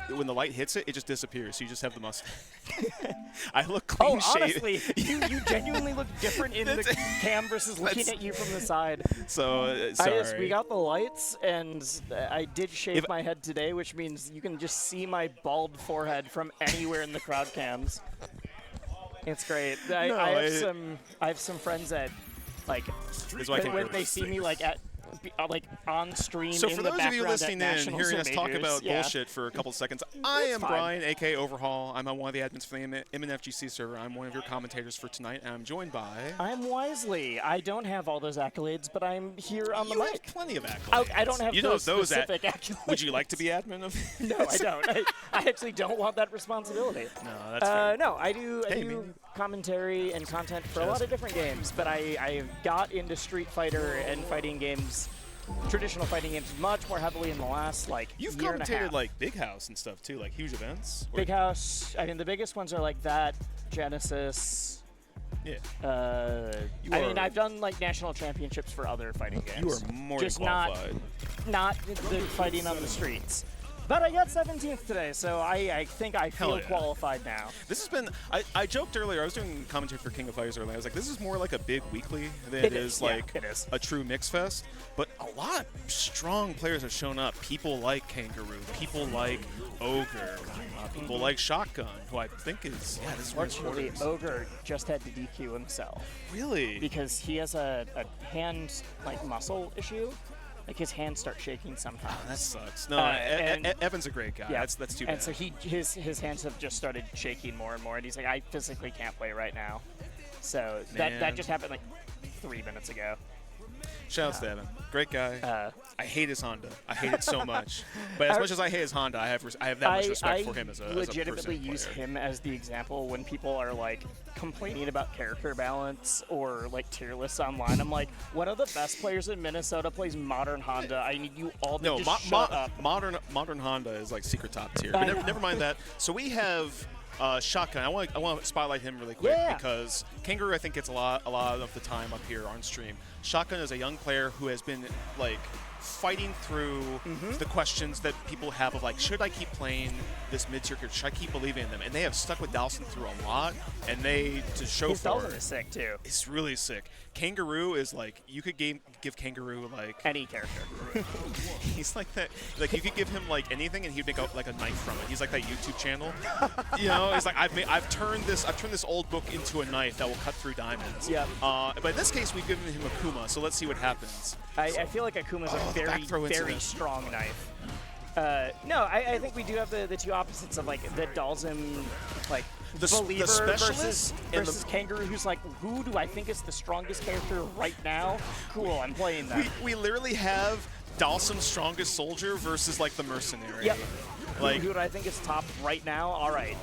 when the light hits it, it just disappears. So you just have the mustache. I look clean shaven. Honestly, you genuinely look different in the cam versus looking at you from the side. So sorry. We got the lights, and I did shave my head today, which means you can just see my bald forehead from anywhere in the crowd cams. It's great. I have some friends that when they see me on stream. So in for the those of you listening in, Nationals hearing us talk majors, about bullshit for a couple of seconds, I am Brian, A.K.I. Overhaul. I'm one of the admins for the MN FGC server. I'm one of your commentators for tonight, and I'm joined by... I'm Wisely. I don't have all those accolades, but I'm here on the mic. You have plenty of accolades. I don't have those specific accolades. Would you like to be admin of No, I don't. I actually don't want that responsibility. No, that's fair. No, I do commentary and content for a lot of different games, but I got into Street Fighter and fighting games, traditional fighting games, much more heavily in the last You've year and a half. commentated like Big House and stuff too, like huge events. Big House. I mean, the biggest ones are like that, Genesis. Yeah. I've done like national championships for other fighting games. You are more than qualified. Not the fighting on the streets. But I got 17th today, so I think I feel qualified now. This has been, I joked earlier, I was doing commentary for King of Fighters earlier, I was like, this is more like a big weekly than it is like a true Mixfest. But a lot of strong players have shown up. People like Khangaroo, people like Ogre, people like Shotgun, who I think is, this is Fortunately, Ogre just had to DQ himself. Really? Because he has a hand muscle issue. Like his hands start shaking sometimes. Oh, that sucks. No, Evan's a great guy. Yeah, that's too bad. And so his hands have just started shaking more and more, and he's like, I physically can't play right now. So that just happened like 3 minutes ago. Shouts to Evan. Great guy. I hate his Honda. I hate it so much. But as much as I hate his Honda, I have that much respect for him as a person. I legitimately use him as the example when people are like complaining about character balance or like tier lists online. I'm like, one of the best players in Minnesota plays Modern Honda. I need you all to just shut up. Modern Honda is like secret top tier. But never mind that. So we have Shotgun. I want to spotlight him really quick because Khangaroo I think gets a lot of the time up here on stream. Shotgun is a young player who has been like fighting through the questions that people have of like, should I keep playing this mid-tier character? Should I keep believing in them? And they have stuck with Dhalsim through a lot, and they to show his for it. Dhalsim is sick too. It's really sick. Khangaroo is like, you could give Khangaroo like any character. He's like that. Like you could give him like anything, and he'd make like a knife from it. He's like that YouTube channel. You know, it's like I've turned this old book into a knife that will cut through diamonds. Yeah. But in this case, we've given him Akuma, so let's see what happens. I feel like Akuma's a very strong knife. No, I think we do have the two opposites of like the Dhalsim believer versus Khangaroo, who's like, who do I think is the strongest character right now? Cool, I'm playing that. We literally have Dhalsim's strongest soldier versus like the mercenary. Yep. Like who do I think is top right now? All right.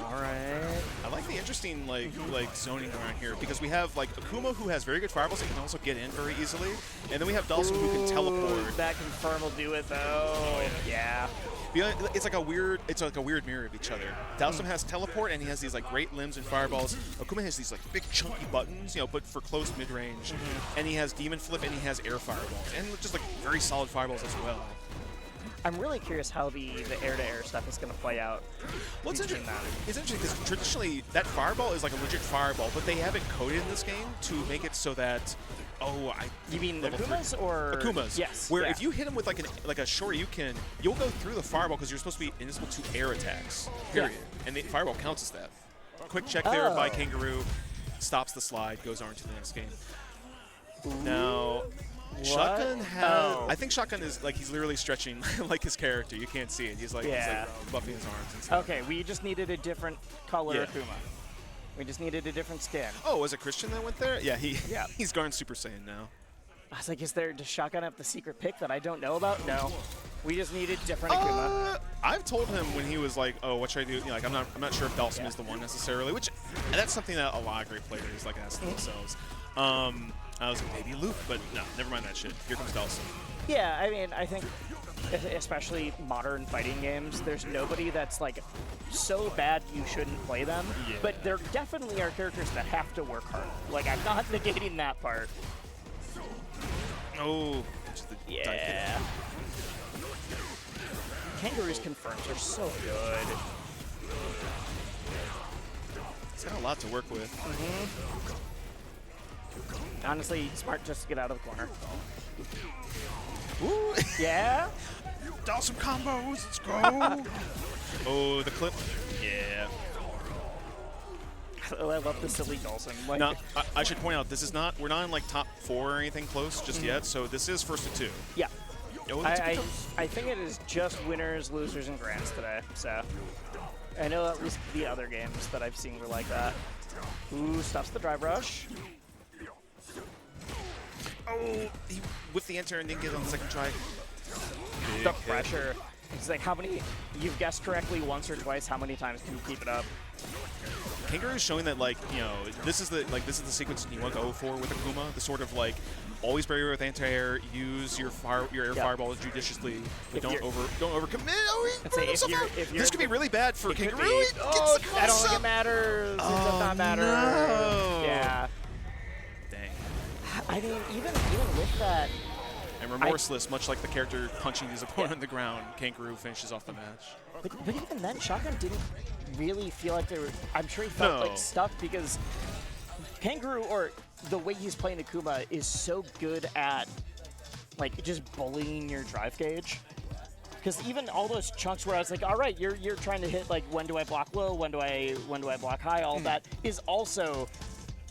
All right. I like the interesting like zoning around here because we have like Akuma who has very good fireballs that can also get in very easily, and then we have Dhalsim who can teleport. That confirm will do it though. Yeah. It's like a weird mirror of each other. Dhalsim has teleport and he has these like great limbs and fireballs. Akuma has these like big chunky buttons, but for close mid range, and he has demon flip and he has air fireballs and just like very solid fireballs as well. I'm really curious how the air-to-air stuff is going to play out. Well, it's interesting because traditionally that fireball is like a legit fireball, but they have it coded in this game to make it so that you mean Akumas or Akumas? Yes. Where if you hit him with like a short, you'll go through the fireball because you're supposed to be invisible to air attacks. Period. Yeah. And the fireball counts as that. Quick check there by Khangaroo, stops the slide, goes on to the next game. Now. What? Shotgun has. I think Shotgun is like he's literally stretching like his character. You can't see it. He's like buffing his arms and stuff. Okay, we just needed a different color Akuma. We just needed a different skin. Oh, was it Christian that went there? Yeah, he's Garn Super Saiyan now. I was like, does Shotgun have the secret pick that I don't know about? No. We just needed different Akuma. I've told him when he was like, "Oh, what should I do?" Like, I'm not sure if Dhalsim is the one necessarily. And that's something that a lot of great players like ask themselves. I was like, maybe Luke, but no, never mind that shit. Here comes Dhalsim. Yeah, I mean, I think, especially modern fighting games, there's nobody that's like so bad you shouldn't play them. Yeah. But there definitely are characters that have to work hard. Like, I'm not negating that part. Oh, yeah. Kangaroo's confirms are so good. He's got a lot to work with. Honestly, smart just to get out of the corner. Ooh. Yeah? Dhalsim combos, let's go! Oh, the clip. Yeah. I love the silly Dhalsim. Like, now, I should point out, this is not, we're not in like top 4 or anything close just yet, so this is first to 2. Yeah. Oh, I think it is just winners, losers, and grands today, so. I know at least the other games that I've seen were like that. Ooh, stops the drive rush. Oh, he whiffed the enter and didn't get it on the second try. Big The hit. pressure. It's like how many, you've guessed correctly once or twice, how many times can you keep it up? Kangaroo is showing that, like, you know, this is the sequence you want to go for with Akuma. The sort of like always barrier with anti-air, use your air fireballs judiciously, but don't overcommit. Oh, he burned himself out. This could be really bad for Kangaroo. Oh, I don't think it matters. It does not matter. No. Yeah. Dang. I mean, even with that. And remorseless, much like the character punching his opponent on the ground, Kangaroo finishes off the match. But even then, Shotgun didn't really feel like they were. I'm sure he felt like stuck because Kangaroo, or the way he's playing Akuma, is so good at like just bullying your drive gauge. Because even all those chunks where I was like, all right, you're trying to hit like when do I block low, when do I block high, all that is also.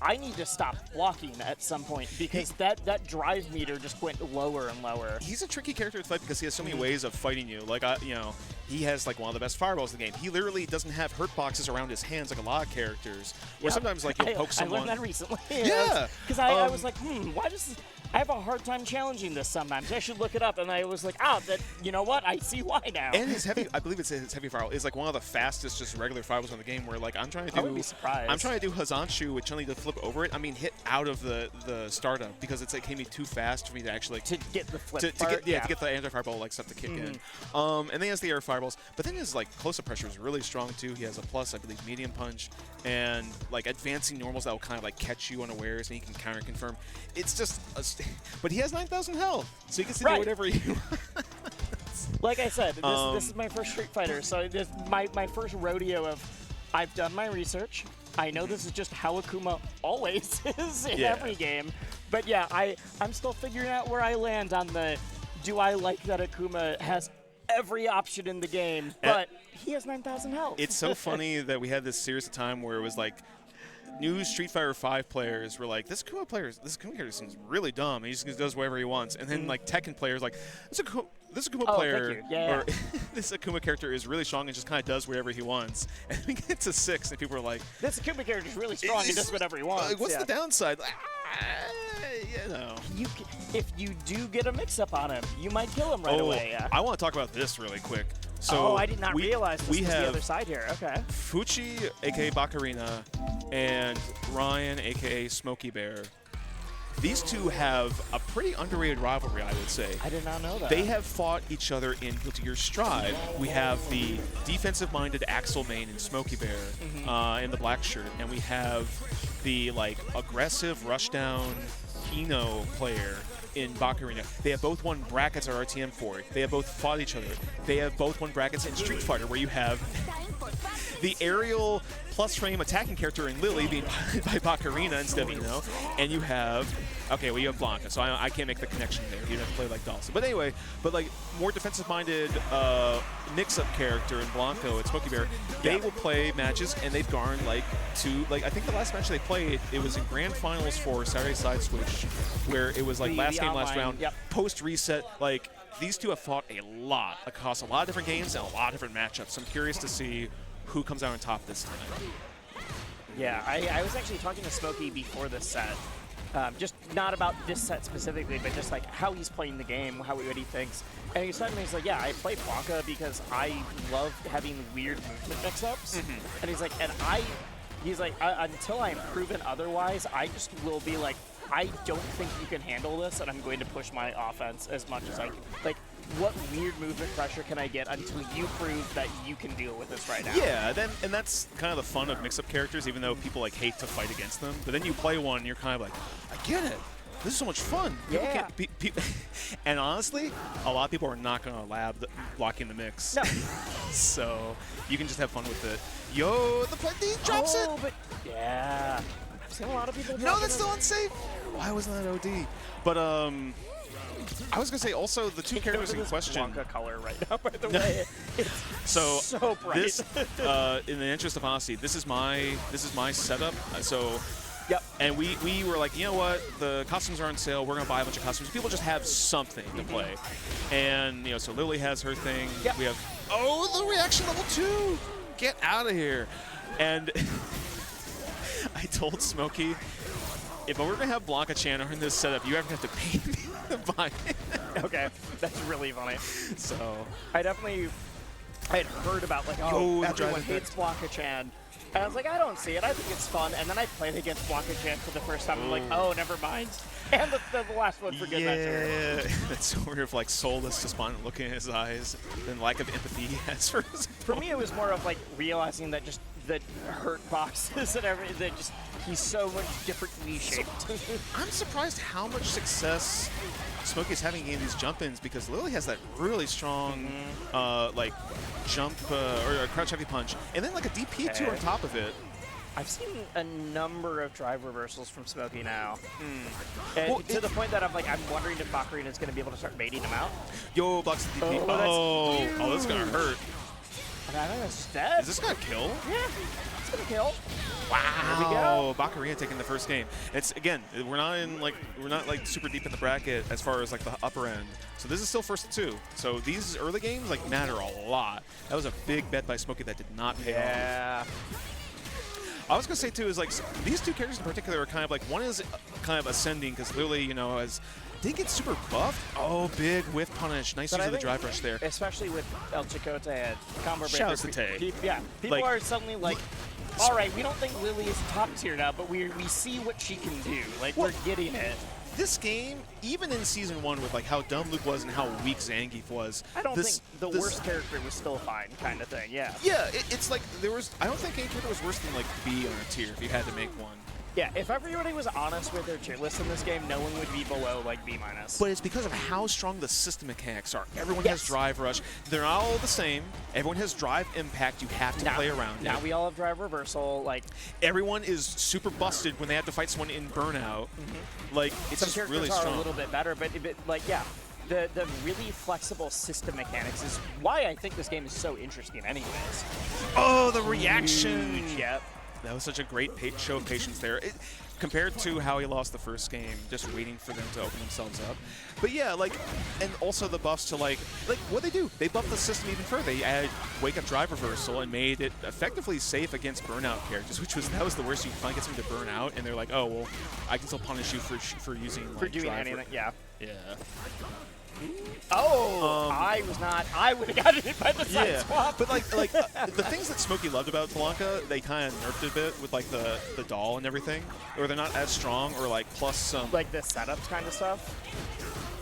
I need to stop blocking at some point because that drive meter just went lower and lower. He's a tricky character to fight because he has so many ways of fighting you. Like, you know, he has like one of the best fireballs in the game. He literally doesn't have hurt boxes around his hands like a lot of characters. Where sometimes like you'll poke someone. I learned that recently. Yeah. Because I was like, why does I have a hard time challenging this sometimes. I should look it up. And I was like, you know what? I see why now. And his heavy, I believe it's his heavy fireball is like one of the fastest just regular fireballs in the game. Where like I'm trying to do, I would be surprised. I'm trying to do Hazanshu with Chun-Li to flip over it. I mean, hit out of the startup because it's like came me too fast for me to actually to get the flip to get the anti-fireball like stuff to kick in. And then he has the air fireballs, but then his like close-up pressure is really strong too. He has a plus, I believe, medium punch and like advancing normals that will kind of like catch you unawares and he can counter confirm. It's just, but he has 9,000 health, so he gets to do whatever he wants. Like I said, this is my first Street Fighter, so this my first rodeo of I've done my research. I know this is just how Akuma always is in every game. But yeah, I'm still figuring out where I land on the do I like that Akuma has every option in the game, but he has 9,000 health. It's so funny that we had this series of time where it was like new Street Fighter 5 players were like, this Akuma character seems really dumb. He just does whatever he wants. And then like Tekken players like, this Akuma player or this Akuma character is really strong and just kind of does whatever he wants. And we get to 6 and people are like, this Akuma character is really strong and does whatever he wants. What's the downside? You know. If you do get a mix-up on him, you might kill him right away. I want to talk about this really quick. So I did not realize this was the other side here. Okay. Fuchi, a.k.a. Bakarina, and Ryan, a.k.a. Smokey Bear. These two have a pretty underrated rivalry, I would say. I did not know that. They have fought each other in Guilty Gear Strive. We have the defensive-minded Axel Main and Smokey Bear in the black shirt, and we have the like aggressive rushdown Kino player in Bakarina. They have both won brackets at RTM for it. They have both fought each other. They have both won brackets in Street Fighter, where you have the aerial plus frame attacking character in Lily being piloted by Bakarina instead of Ino, and you have you have Blanka, so I can't make the connection there. You have to play like Dhalsim. But anyway, like more defensive-minded mix-up character in Blanco and Smokey Bear, they will play matches, and they've garnered I think the last match they played, it was in Grand Finals for Saturday Side Switch, where it was like last game, last round, post-reset, like these two have fought a lot across a lot of different games and a lot of different matchups. So I'm curious to see who comes out on top this time. Yeah, I was actually talking to Smokey before this set. Just not about this set specifically, but just like how he's playing the game, what he thinks. And he said to me, he's like, yeah, I play Blanka because I love having weird movement mix-ups. And he's like, until I'm proven otherwise, I just will be like, I don't think you can handle this, and I'm going to push my offense as much as I can. Like, what weird movement pressure can I get until you prove that you can deal with this right now? Yeah, and that's kind of the fun of mix-up characters, even though people like hate to fight against them. But then you play one, and you're kind of like, I get it. this is so much fun. Yeah. And honestly, a lot of people are not going to lab blocking the mix. No. So you can just have fun with it. Yo, he drops it. But yeah. I've seen a lot of people No, that's still unsafe. Why wasn't that OD? But I was gonna say also the two characters in question. Blanka color right now, by the way. It's so bright. This, in the interest of honesty, this is my setup. So. Yep. And we were like, you know what? The costumes are on sale. We're gonna buy a bunch of costumes. People just have something to play. And so Lily has her thing. Yep. We have the reaction level 2. Get out of here. And I told Smokey, if we're gonna have Blanka Chan in this setup, you ever have to pay me to buy it. Okay, that's really funny. So I had heard about like, everyone hates Blanka Chan. And I was like, I don't see it. I think it's fun. And then I played against Blanka Chan for the first time. I'm like, oh, never mind. And the last one for good measure. Yeah, that sort of like soulless, despondent look in his eyes, and lack of empathy he has for his For me, it was more of like realizing that just the hurt boxes and everything, that just he's so much differently shaped. I'm surprised how much success Smokey's having in these jump-ins, because Lily has that really strong like jump or crouch heavy punch, and then like a DP too on top of it. I've seen a number of drive reversals from Smokey now. And to the point that I'm wondering if Bakarina is going to be able to start baiting him out. Yo, blocks the DP. Oh, that's going to hurt. And I think that's dead. Is this going to kill? Yeah, it's going to kill. Wow, Bakarina taking the first game. It's again, we're not like super deep in the bracket as far as like the upper end. So this is still first to 2. So these early games like matter a lot. That was a big bet by Smokey that did not pay off. Yeah. I was gonna say too is like these two characters in particular are kind of like, one is kind of ascending because Lily, didn't get super buffed. Oh, big whiff punish. Nice use of the drive rush there. Especially with El Chicote and Combo Breaker. Shouts to Tay. Yeah, people are suddenly like, all right, we don't think Lily is top tier now, but we see what she can do. Like, we're getting it. This game, even in Season 1 with like how dumb Luke was and how weak Zangief was, I don't think the worst character was still fine, kind of thing, yeah. Yeah, it's like I don't think any character was worse than like B on a tier if you had to make one. Yeah, if everybody was honest with their tier list in this game, no one would be below like B-. But it's because of how strong the system mechanics are. Everyone has drive rush. They're not all the same. Everyone has drive impact. You have to play around Now we all have drive reversal. Like everyone is super busted when they have to fight someone in burnout. Like it's some just characters really are strong. A little bit better, but like the really flexible system mechanics is why I think this game is so interesting. Anyways. Oh, the reaction. Yep. That was such a great show of patience there. Compared to how he lost the first game, just waiting for them to open themselves up. But yeah, and also the buffs to like what they do. They buffed the system even further. They added wake up drive reversal and made it effectively safe against burnout characters, that was the worst. You finally get someone to burn out, and they're like, oh well, I can still punish you for using doing anything. Yeah. Yeah. Oh, I would have gotten hit by the side swap. But the things that Smokey loved about Blanka, they kind of nerfed it a bit with like the doll and everything, or they're not as strong, or like plus some like the setups kind of stuff.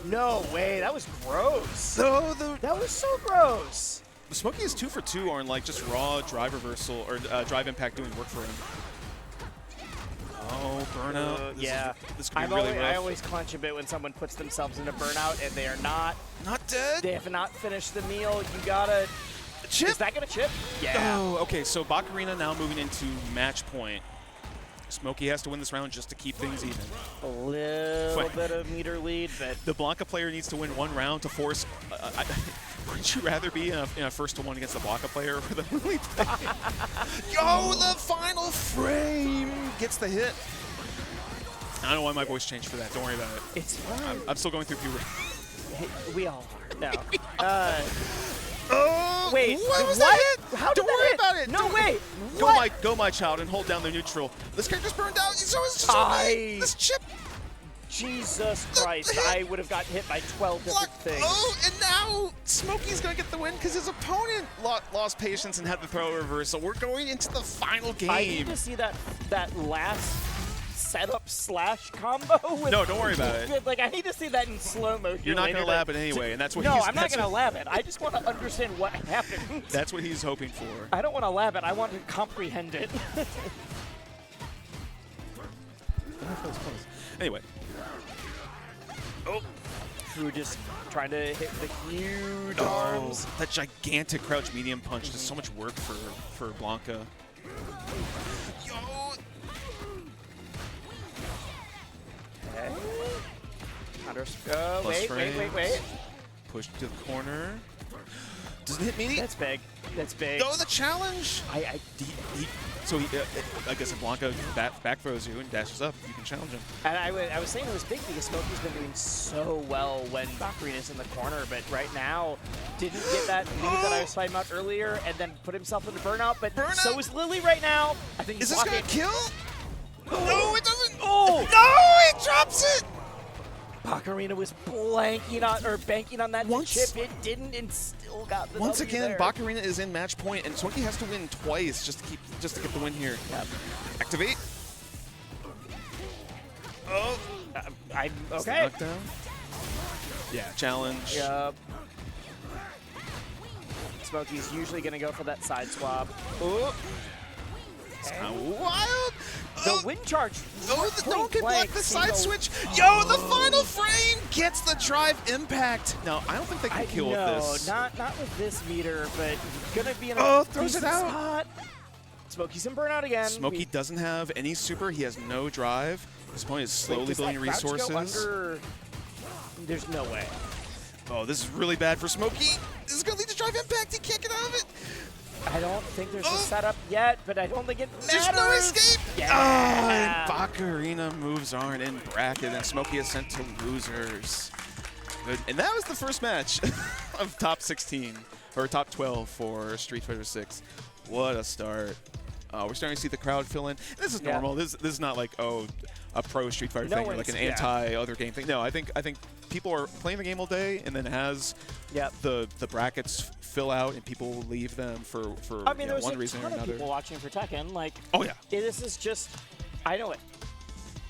No way, that was gross. That was so gross. Smokey is 2 for 2 on like just raw drive reversal or drive impact doing work for him. Oh, burnout. This could be really rough. I always clench a bit when someone puts themselves into burnout and they are not dead. They have not finished the meal. You gotta chip. Is that gonna chip? Yeah. Oh, okay. So Bakarina now moving into match point. Smokey has to win this round just to keep things even. A little bit of meter lead, but the Blanka player needs to win one round to force. Wouldn't you rather be in a first to one against the Blanka player or the Lily player? Yo, the final frame gets the hit. I don't know why my voice changed for that. Don't worry about it. It's fine. I'm still going through puberty. We all are. No. Wait, what was that hit? How Don't worry about it. No, wait. Go my child, and hold down the neutral. This character's burned out. This chip. Jesus Christ, I would have gotten hit by 12 different things. Oh, and now Smokey's going to get the win because his opponent lost patience and had to throw a reversal. We're going into the final game. I need to see that last setup / combo. No, don't worry about it. Like, I need to see that in slow motion. You're not going to lab it anyway, and that's what No, I'm not going to lab it. I just want to understand what happened. That's what he's hoping for. I don't want to lab it. I want to comprehend it. Anyway. Oh. Who just trying to hit the huge arms. That gigantic crouch medium punch does so much work for Blanka. Yo! Okay. Plus Wait. Push to the corner. Doesn't hit meaty. That's big. That's big. No, the challenge! So I guess if Blanka back throws you and dashes up, you can challenge him. And I was saying it was big because Smokey's been doing so well when Bakarina's in the corner, but right now didn't get that lead that I was talking about earlier, and then put himself into burnout. But so is Lily right now. I think he's Is this gonna kill? Oh. No, it doesn't. Oh no, it drops it. Bakarina was banking on that chip. It didn't, and still got the Once W again, there. Bakarina is in match point, and Smokey has to win twice just to get the win here. Yep. Activate. Oh, I'm Is the okay. knockdown? Yeah, challenge. Yep. Smokey's usually gonna go for that side swap. Oh. It's kind of wild. The wind charge. No one can block the side switch. Yo, the final frame gets the drive impact. No, I don't think they can kill with this. Not with this meter, but gonna be in a throws it decent out. spot. Smokey's in burnout again. Smokey doesn't have any super. He has no drive. This point is slowly building resources. There's no way. Oh, this is really bad for Smokey. This is gonna lead to drive impact. He can't get out of it. I don't think there's a setup yet, but I don't think it matters. There's no escape. Yeah. Oh, and Bakarina moves on in bracket, and Smokey is sent to losers. Good. And that was the first match of top 16, or top 12 for Street Fighter 6. What a start. We're starting to see the crowd fill in. This is normal. This is not like, oh, a pro Street Fighter thing or like an anti-other game thing. No, I think people are playing the game all day, and then as the brackets fill out and people will leave them for one reason or another. People watching for Tekken, like, oh yeah, this is just, I know it.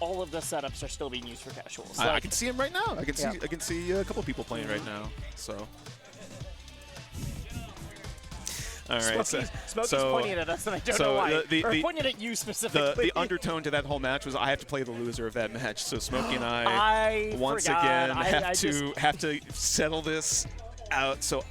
All of the setups are still being used for casuals. I can see them right now. I can see a couple people playing right now. So. All right, Smokey's pointing at us, and I don't know why. Or pointing at you specifically. The undertone to that whole match was I have to play the loser of that match. So Smokey and I once again have to settle this out. So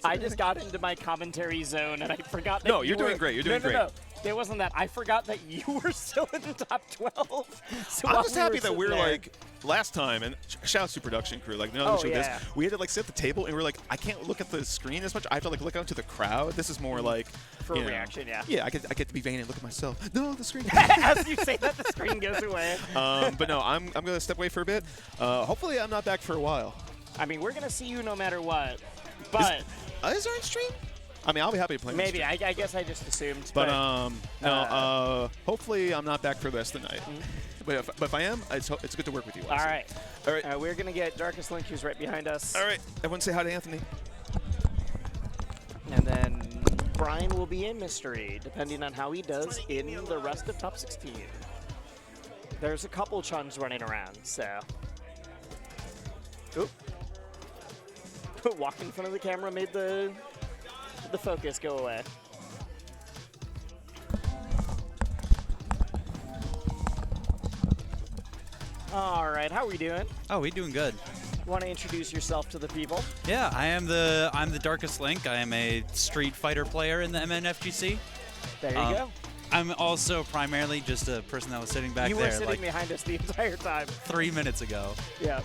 I just got into my commentary zone, and I forgot that you're doing great. You're doing great. No. It wasn't that. I forgot that you were still in the top 12. So I'm just happy that we're like last time, and shout out to production crew. Like, this. We had to like sit at the table, and we're like, I can't look at the screen as much. I have to like look out to the crowd. This is more like for a reaction. Yeah, I get to be vain and look at myself. No, the screen. As you say that, the screen goes away. But no, I'm gonna step away for a bit. Hopefully, I'm not back for a while. I mean, we're gonna see you no matter what. But is there a stream? I mean, I'll be happy to play. Maybe. I guess I just assumed. But hopefully I'm not back for the rest of the night. But if I am, it's good to work with you. All right. We're gonna get Darkest Link, who's right behind us. All right. Everyone say hi to Anthony. And then Brian will be in mystery, depending on how he does in the rest of top 16. There's a couple Chuns running around, so. Oop. Walk in front of the camera made the focus go away. All right, how are we doing? Oh, we doing good. Want to introduce yourself to the people? Yeah, I'm the Darkest Link. I am a Street Fighter player in the MNFGC. There you go. I'm also primarily just a person that was sitting back there. You were sitting behind us the entire time. 3 minutes ago. Yeah.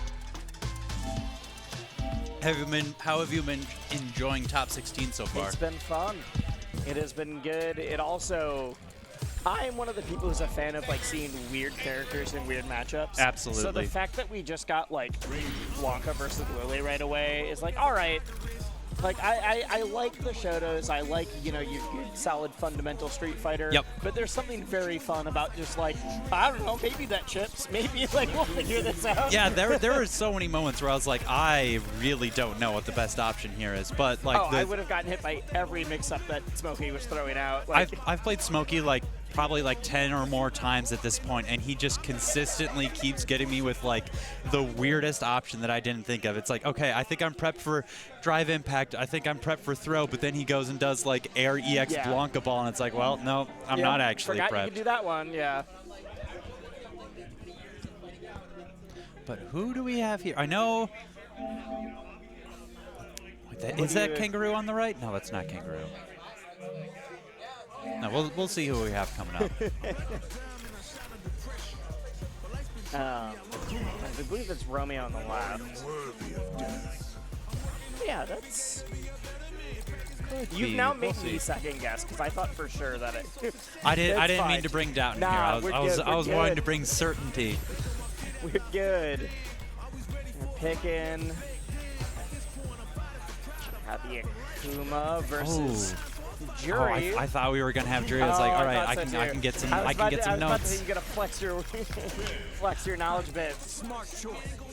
How have you been enjoying top 16 so far? It's been fun. It has been good. It also, I am one of the people who's a fan of like seeing weird characters in weird matchups. Absolutely. So the fact that we just got like Blanka versus Lily right away is like, all right. Like I like the Shotos. I like your solid fundamental Street Fighter. Yep. But there's something very fun about just like, I don't know, maybe that chips, maybe like we'll figure this out. Yeah, there were so many moments where I was like, I really don't know what the best option here is. But like, I would have gotten hit by every mix-up that Smokey was throwing out. Like, I've played Smokey like probably like 10 or more times at this point, and he just consistently keeps getting me with like the weirdest option that I didn't think of. It's like, okay, I think I'm prepped for drive impact, I think I'm prepped for throw, but then he goes and does like air EX Blanka ball, and it's like, well, no, I'm not actually forgot prepped. You could do that one, yeah. but who do we have here? I know. Is that Khangaroo on the right? No, that's not Khangaroo. No, we'll see who we have coming up. I believe it's Romeo on the left. Yeah, that's. You've now made me second guess because I thought for sure that it. I didn't mean to bring doubt in here. I was wanting to bring certainty. We're good. We're picking. Got the Akuma versus Jury. Oh, I thought we were gonna have Jury. I was like, all right, I can get some notes. I was about to say you gotta flex your knowledge bit.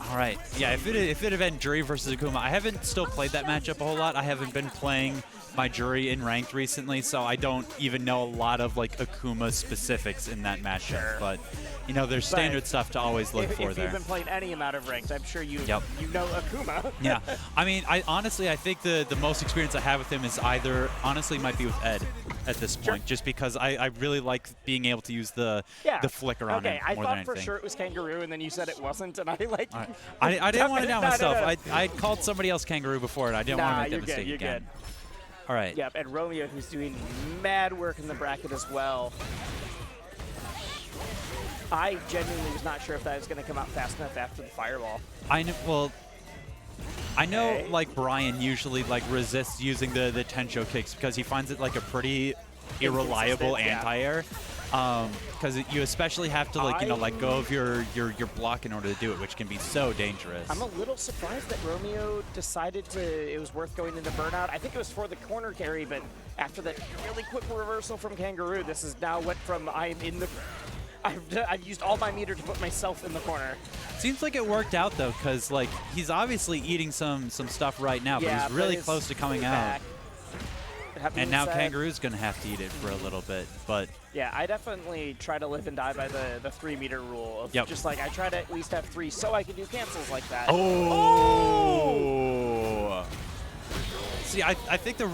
All right, yeah. If it had been Jury versus Akuma, I haven't still played that matchup a whole lot. I haven't been playing my Jury in ranked recently, so I don't even know a lot of like Akuma specifics in that matchup. Sure. But you know, there's standard stuff to always look for there. If you've been playing any amount of ranked, I'm sure you know Akuma. Yeah, I mean, I think the most experience I have with him is either honestly might be with Ed at this point, just because I really like being able to use the flicker on him more than anything. I thought for sure it was Khangaroo, and then you said it wasn't, and I like. Right. I didn't want to doubt myself. I called somebody else Khangaroo before, and I didn't want to make that mistake you're again. Good. All right. Yep, and Romeo, who's doing mad work in the bracket as well. I genuinely was not sure if that was going to come out fast enough after the fireball. I know like Brian usually like resists using the Tencho kicks because he finds it like a pretty irreliable anti-air. Because you especially have to like let go of your block in order to do it, which can be so dangerous. I'm a little surprised that Romeo decided it was worth going into burnout. I think it was for the corner carry, but after that really quick reversal from Khangaroo, this is now went from I've used all my meter to put myself in the corner. Seems like it worked out though, because like he's obviously eating some stuff right now, but he's really close to coming out. And now Khangaroo's going to have to eat it for a little bit, but... Yeah, I definitely try to live and die by the 3 meter rule of just like, I try to at least have 3 so I can do cancels like that. Oh! See, I think the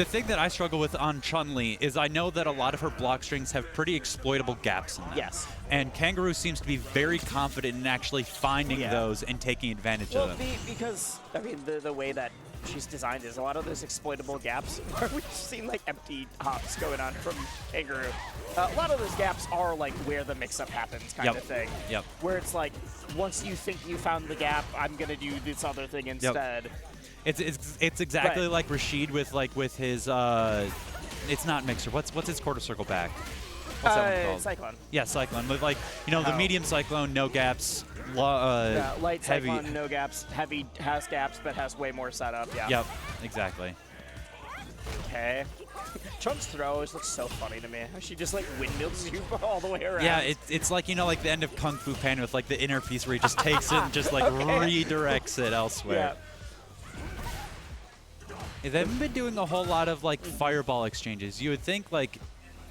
thing that I struggle with on Chun-Li is I know that a lot of her block strings have pretty exploitable gaps in them. Yes. And Khangaroo seems to be very confident in actually finding those and taking advantage of them. Because, I mean, the way that she's designed is a lot of those exploitable gaps where we've seen like empty hops going on from Khangaroo. A lot of those gaps are like where the mix-up happens kind of thing. Yep. Where it's like, once you think you found the gap, I'm going to do this other thing instead. It's exactly like Rashid with his it's not mixer. What's his quarter circle back? What's that one called? Cyclone. Yeah, Cyclone. With the medium Cyclone, no gaps. Light heavy. Cyclone, no gaps. Heavy has gaps, but has way more setup. Yeah. Yep, exactly. Okay. Chun's throw always looks so funny to me. She just like windmills you all the way around. Yeah, it's like like the end of Kung Fu Panda with like the inner piece where he just takes it and just like redirects it elsewhere. Yeah. They haven't been doing a whole lot of like fireball exchanges. You would think like,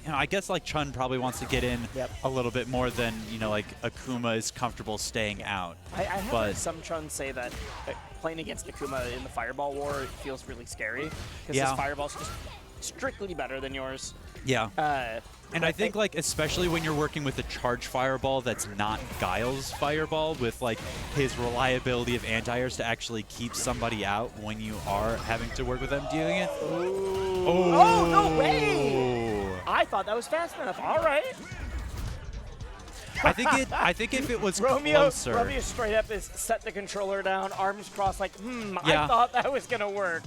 I guess like Chun probably wants to get in a little bit more than like Akuma is comfortable staying out. I have heard some Chun say that playing against Akuma in the fireball war feels really scary because his fireball's just strictly better than yours. Yeah. And I think like especially when you're working with a charge fireball that's not Guile's fireball with like his reliability of anti-airs to actually keep somebody out when you are having to work with them doing it. Oh, no way! I thought that was fast enough. All right. I think if it was closer. Romeo straight up is set the controller down, arms crossed, like, I thought that was gonna work.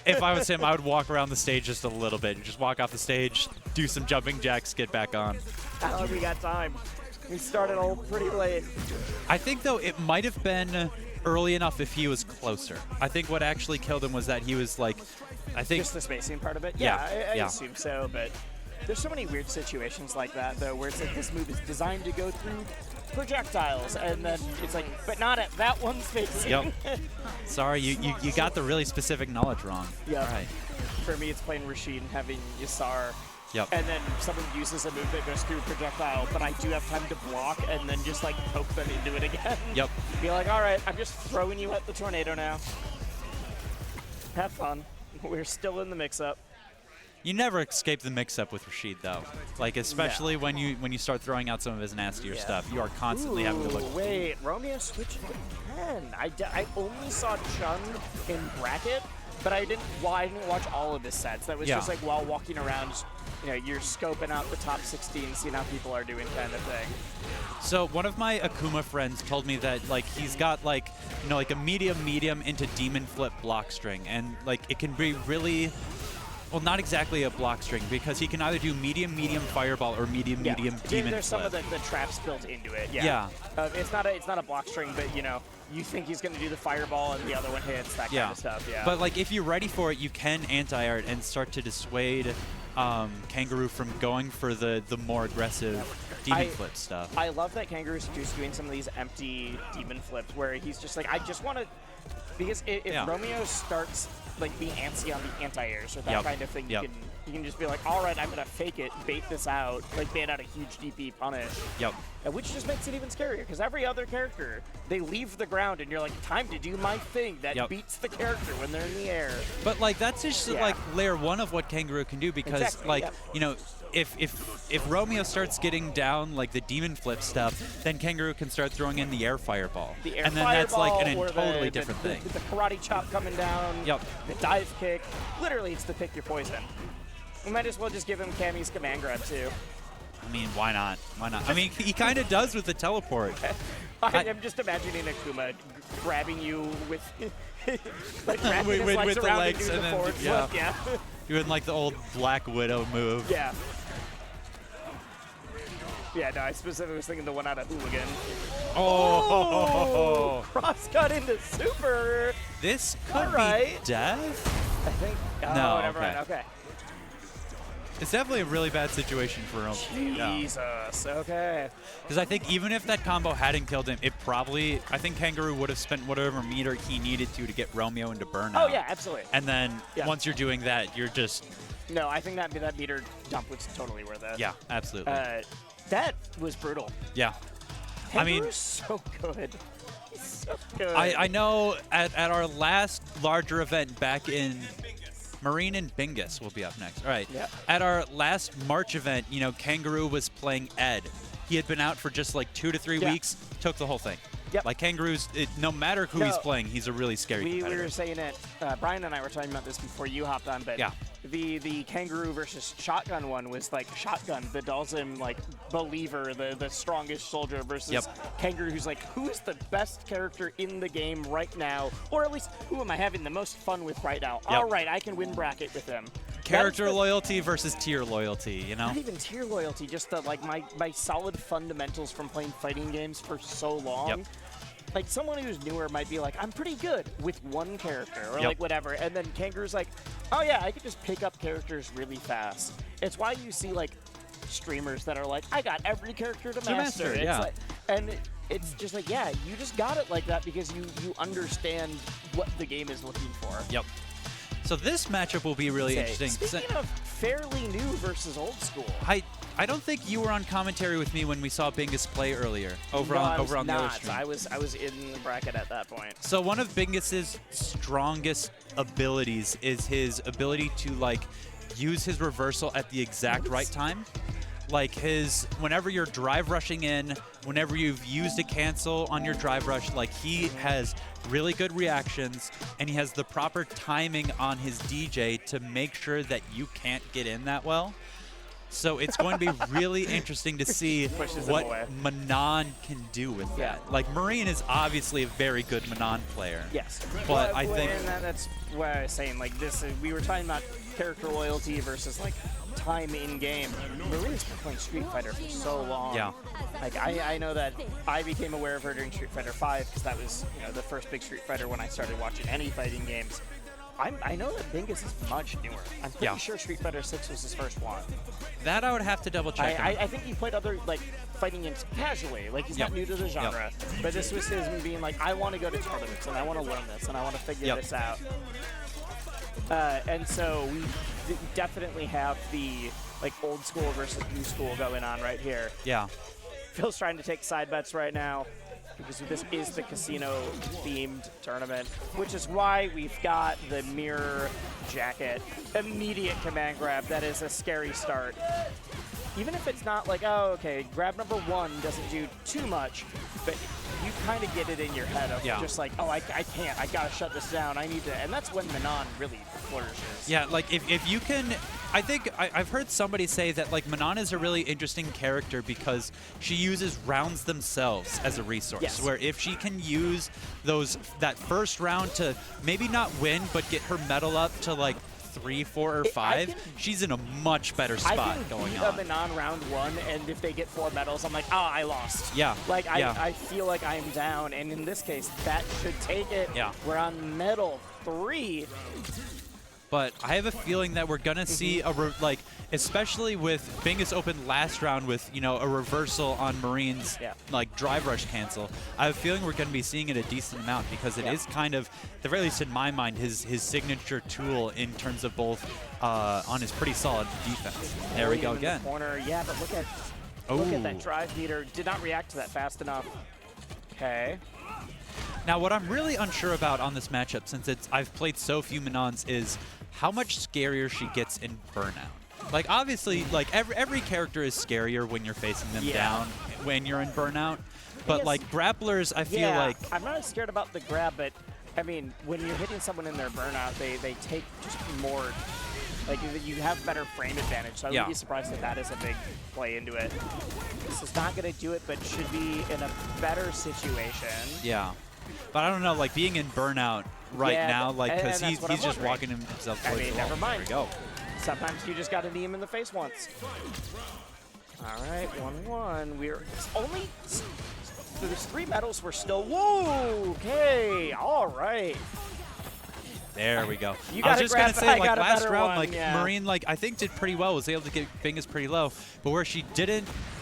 If I was him, I would walk around the stage just a little bit, just walk off the stage, do some jumping jacks, get back on. We got time. We started all pretty late. I think though it might have been early enough if he was closer. I think what actually killed him was that he was like, I think just the spacing part of it. I assume so, but. There's so many weird situations like that, though, where it's like this move is designed to go through projectiles, and then it's like, but not at that one spacing. Yep. Sorry, you got the really specific knowledge wrong. Yeah. All right. For me, it's playing Rashid and having Yasar. Yep. And then someone uses a move that goes through projectile, but I do have time to block and then just like poke them into it again. Yep. Be like, all right, I'm just throwing you at the tornado now. Have fun. We're still in the mix-up. You never escape the mix-up with Rashid, though. Like, especially when you start throwing out some of his nastier stuff. You are constantly having to look. Wait, Romeo switched again. I only saw Chun in bracket, but I didn't watch all of his sets. That was just like while walking around, you're scoping out the top 16, seeing how people are doing kind of thing. So one of my Akuma friends told me that like he's got like a medium into demon flip block string, and like it can be really. Well, not exactly a block string, because he can either do medium fireball or medium demon There's some of flip. the traps built into it. It's not a block string, but you think he's going to do the fireball and the other one hits, that kind of stuff. Yeah. But like if you're ready for it, you can anti-art and start to dissuade Khangaroo from going for the more aggressive demon flip stuff. I love that Kangaroo's just doing some of these empty demon flips where he's just like, I just want to, because if Romeo starts like being antsy on the anti-airs or that kind of thing, you can just be like, all right, I'm gonna fake it, bait this out, like bait out a huge DP punish. Which just makes it even scarier, because every other character, they leave the ground and you're like, time to do my thing that beats the character when they're in the air. But like that's just like layer 1 of what Khangaroo can do, because if Romeo starts getting down like the demon flip stuff, then Khangaroo can start throwing in the air fireball. And then that's like an totally different thing. The karate chop coming down, the dive kick. Literally, it's the pick your poison. We might as well just give him Cammy's command grab too. I mean, why not? Why not? I mean, he kind of does with the teleport. I'm just imagining Akuma grabbing you with like wrapping his legs with the around legs and and the forward flip. Doing like the old Black Widow move. Yeah, no, I specifically was thinking the one out of Hooligan. Oh! Cross cut into super. This could be death? I think. Oh, no, never mind. Okay. It's definitely a really bad situation for him. Jesus. Okay. Because I think even if that combo hadn't killed him, I think Khangaroo would have spent whatever meter he needed to get Romeo into burnout. Oh, yeah, absolutely. And then once you're doing that, you're just... No, I think that meter dump was totally worth it. Yeah, absolutely. That was brutal. Yeah. Khangaroo's I mean, so good. He's so good. I know at our last larger event back in... Marine and Bingus will be up next. All right. At our last March event, Khangaroo was playing Ed. He had been out for just like 2 to 3 weeks, took the whole thing. Like Kangaroo's, no matter who he's playing, he's a really scary competitor. We were saying it, Brian and I were talking about this before you hopped on, but the Khangaroo versus Shotgun one was like Shotgun, the Dhalsim like believer, the strongest soldier, versus Khangaroo, who's like, who is the best character in the game right now, or at least who am I having the most fun with right now? All right, I can win bracket with him. Character loyalty versus tier loyalty, Not even tier loyalty, just the, like my solid fundamentals from playing fighting games for so long. Like, someone who's newer might be like, I'm pretty good with one character, or like whatever. And then Kangaroo's like, oh yeah, I can just pick up characters really fast. It's why you see, like, streamers that are like, I got every character to master. It's like, and it's just like, yeah, you just got it like that because you understand what the game is looking for. So this matchup will be really interesting. Speaking of fairly new versus old school. I don't think you were on commentary with me when we saw Bingus play earlier over on the other stream. I was in the bracket at that point. So one of Bingus's strongest abilities is his ability to like use his reversal at the exact right time. Like whenever you're drive rushing in, whenever you've used a cancel on your drive rush, like he has really good reactions and he has the proper timing on his DJ to make sure that you can't get in that well. So it's going to be really interesting to see what Manon can do with that. Like, Marine is obviously a very good Manon player. Yes. But I think... And that's what I was saying. Like, we were talking about character loyalty versus, like, time in-game. Marine's been playing Street Fighter for so long. Like, I know that I became aware of her during Street Fighter 5 because that was, the first big Street Fighter when I started watching any fighting games. I know that Bingus is much newer. I'm pretty sure Street Fighter 6 was his first one. That I would have to double check. I think he played other like fighting games casually. Like he's not new to the genre. But this was his being like, I want to go to tournaments and I want to learn this and I want to figure this out. And so we definitely have the like old school versus new school going on right here. Yeah. Phil's trying to take side bets right now. because this is the casino-themed tournament, which is why we've got the mirror jacket. Immediate command grab. That is a scary start. Even if it's not like, oh, okay, grab number 1 doesn't do too much, but you kind of get it in your head of just like, oh, I can't. I got to shut this down. I need to. And that's when Manon really flourishes. Yeah, like if you can, I think I've heard somebody say that like Manon is a really interesting character because she uses rounds themselves as a resource. Yes. Where if she can use that first round to maybe not win, but get her medal up to like 3, 4, or 5, she's in a much better spot going on. I can beat a Manon round 1, and if they get 4 medals, I'm like, ah, I lost. Yeah. Like, I feel like I'm down, and in this case, that should take it. Yeah. We're on medal 3. But I have a feeling that we're gonna see especially with Bingus open last round with a reversal on Marine's like drive rush cancel. I have a feeling we're gonna be seeing it a decent amount because it is kind of, at the very least in my mind, his signature tool in terms of both on his pretty solid defense. There we go again. Corner, yeah, but look at that drive meter. Did not react to that fast enough. Okay. Now, what I'm really unsure about on this matchup, since I've played so few Manons, is how much scarier she gets in Burnout. Like, obviously, like every character is scarier when you're facing them down when you're in Burnout. But like grapplers, I feel like I'm not as scared about the grab, but I mean, when you're hitting someone in their Burnout, they take just more. Like, you have better frame advantage, so I wouldn't be surprised if that is a big play into it. This is not going to do it, but should be in a better situation. Yeah. But I don't know, like being in Burnout now, like, because he's just walking himself towards the wall. Never mind. There we go. Sometimes you just got to knee him in the face once. All right, 1-1. We're only, there's 3 medals. We're still, whoa, okay, all right. There we go. I was just going to say, like, last round, one, Marine, like, I think did pretty well, was able to get Bingus pretty low, but where she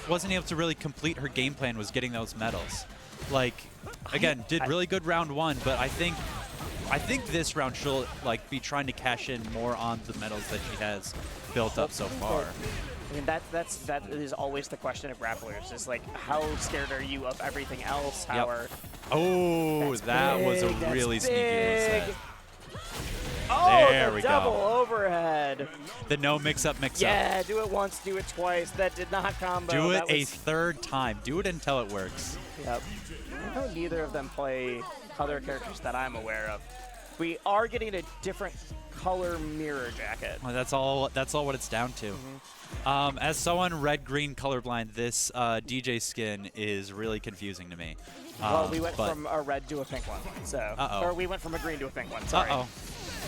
wasn't able to really complete her game plan was getting those medals. Like, again, did really good round 1, but I think this round she'll like be trying to cash in more on the medals that she has built up so far. I mean, that is always the question of grapplers. Is like, how scared are you of everything else? That was a really sneaky reset. Oh, there we double go. overhead. The no mix-up. Yeah, do it once, do it twice. That did not combo. Do it a third time. Do it until it works. Yep. I know neither of them play other characters that I'm aware of. We are getting a different color mirror jacket. Well, that's all what it's down to. As someone red-green colorblind, this DJ skin is really confusing to me. Well, we went from a red to a pink one, so or we went from a green to a pink one. Sorry.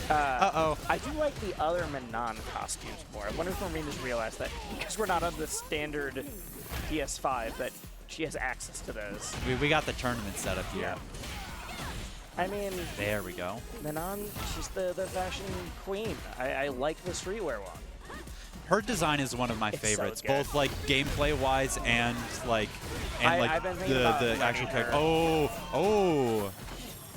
I do like the other Manon costumes more. I wonder if Marine has realized that because we're not on the standard PS5 that she has access to those. We got the tournament set up here. Yeah. I mean, there we go. Manon, she's the fashion queen. I like the streetwear one. Her design is one of my favorites, both like gameplay wise and the actual character.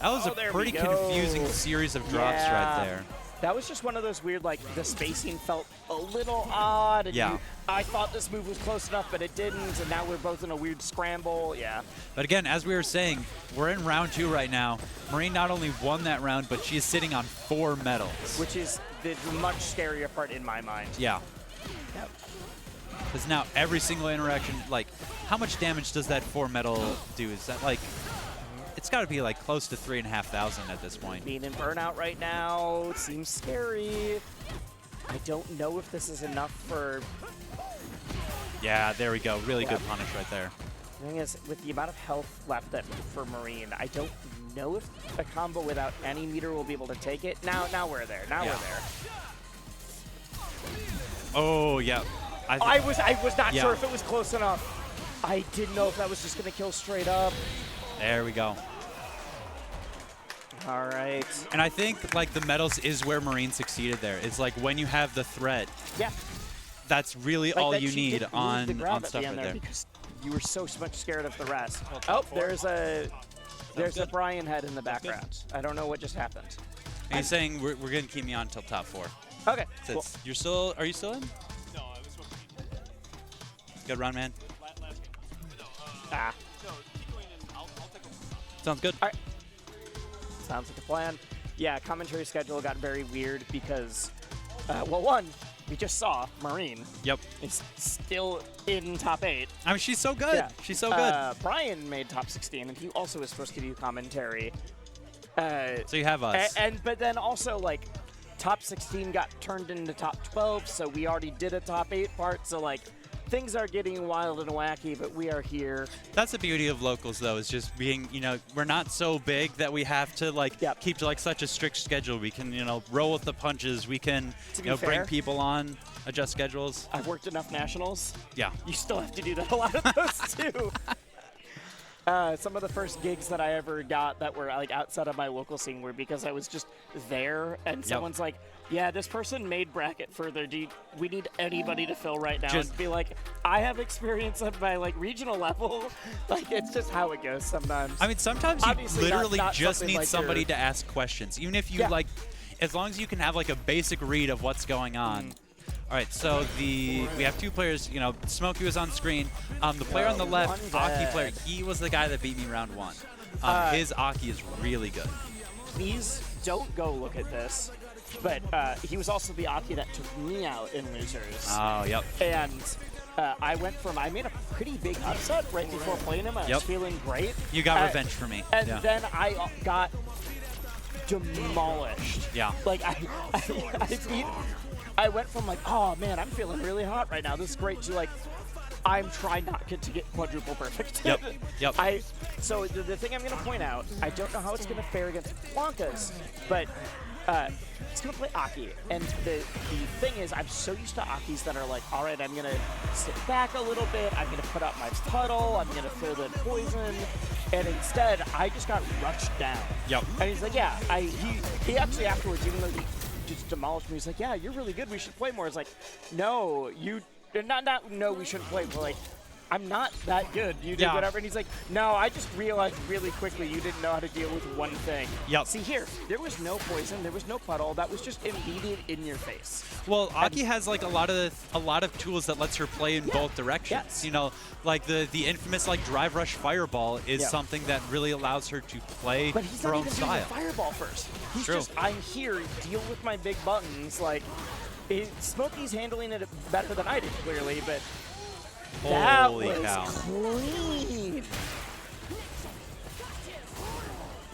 That was a pretty confusing series of drops right there. That was just one of those weird, like, the spacing felt a little odd. And I thought this move was close enough, but it didn't, and now we're both in a weird scramble. Yeah. But again, as we were saying, we're in round 2 right now. Marine not only won that round, but she is sitting on 4 medals. Which is the much scarier part in my mind. Yeah. Yep. Because now every single interaction, like, how much damage does that 4 medal do? Is that, like... It's got to be like close to 3,500 at this point. Being in Burnout right now seems scary. I don't know if this is enough for... Yeah, there we go. Really good punish right there. The thing is, with the amount of health left for Marine, I don't know if a combo without any meter will be able to take it. Now we're there. Now we're there. Oh, yeah. I was not sure if it was close enough. I didn't know if that was just going to kill straight up. There we go. All right. And I think, like, the medals is where Marine succeeded there. It's like when you have the threat. Yeah. That's really all you need on stuff right there. Because you were so much scared of the rest. Oh, there's a Brian head in the background. I don't know what just happened. And he's saying we're going to keep me on until top 4. Okay. So cool. Are you still in? No, I was supposed to be. Good run, man. Last game. No, Ah. no, keep going in. I'll take a Sounds good. All right. Sounds like a plan. Yeah, commentary schedule got very weird because, well, one, we just saw Marine. Yep. Is still in top 8. I mean, she's so good. Yeah. She's so good. Brian made top 16, and he also was supposed to do commentary. So you have us. But then also, like, top 16 got turned into top 12, so we already did a top 8 part, so, like, things are getting wild and wacky, but we are here. That's the beauty of locals, though, is just being, you know, we're not so big that we have to, like, keep to, like, such a strict schedule. We can, you know, roll with the punches. We can, you know, bring people on, adjust schedules. I've worked enough nationals. Yeah. You still have to do that a lot of those, too. Some of the first gigs that I ever got that were, like, outside of my local scene were because I was just there, and someone's like, yeah, this person made bracket further. We need anybody to fill right now. And be like, I have experience at my, like, regional level. Like, it's just how it goes sometimes. I mean, sometimes you Obviously literally not just need like somebody to ask questions. Even if you, like, as long as you can have, like, a basic read of what's going on. All right, so we have 2 players. You know, Smokey was on screen. The player on the left, Aki player, he was the guy that beat me round 1. His Aki is really good. Please don't go look at this. But he was also the Aki that took me out in Losers. Oh, yep. And I made a pretty big upset right before playing him. I was feeling great. You got revenge for me. And then I got demolished. Yeah. Like, I went from, like, oh, man, I'm feeling really hot right now. This is great, to, like, I'm trying not to get quadruple perfect. Yep. So the thing I'm going to point out, I don't know how it's going to fare against Blanka's, but it's going to play Aki. And the thing is, I'm so used to Akis that are like, all right, I'm going to sit back a little bit. I'm going to put out my puddle. I'm going to throw the poison. And instead, I just got rushed down. Yep. And he's like, yeah. He actually afterwards, even though he just demolished me, he's like, yeah, you're really good. We should play more. It's like, no, no, we shouldn't play. But like, I'm not that good. You did whatever. And he's like, no, I just realized really quickly you didn't know how to deal with one thing. Yep. See here, there was no poison, there was no puddle. That was just immediate in your face. Well, Aki has like a lot of tools that lets her play in both directions. Yes. You know, like the infamous like drive rush fireball is something that really allows her to play but he's her not own even style. doing the fireball first. He's True. just, I'm here, deal with my big buttons. Like, Smokey's handling it better than I did, clearly, but that Holy was cow. clean.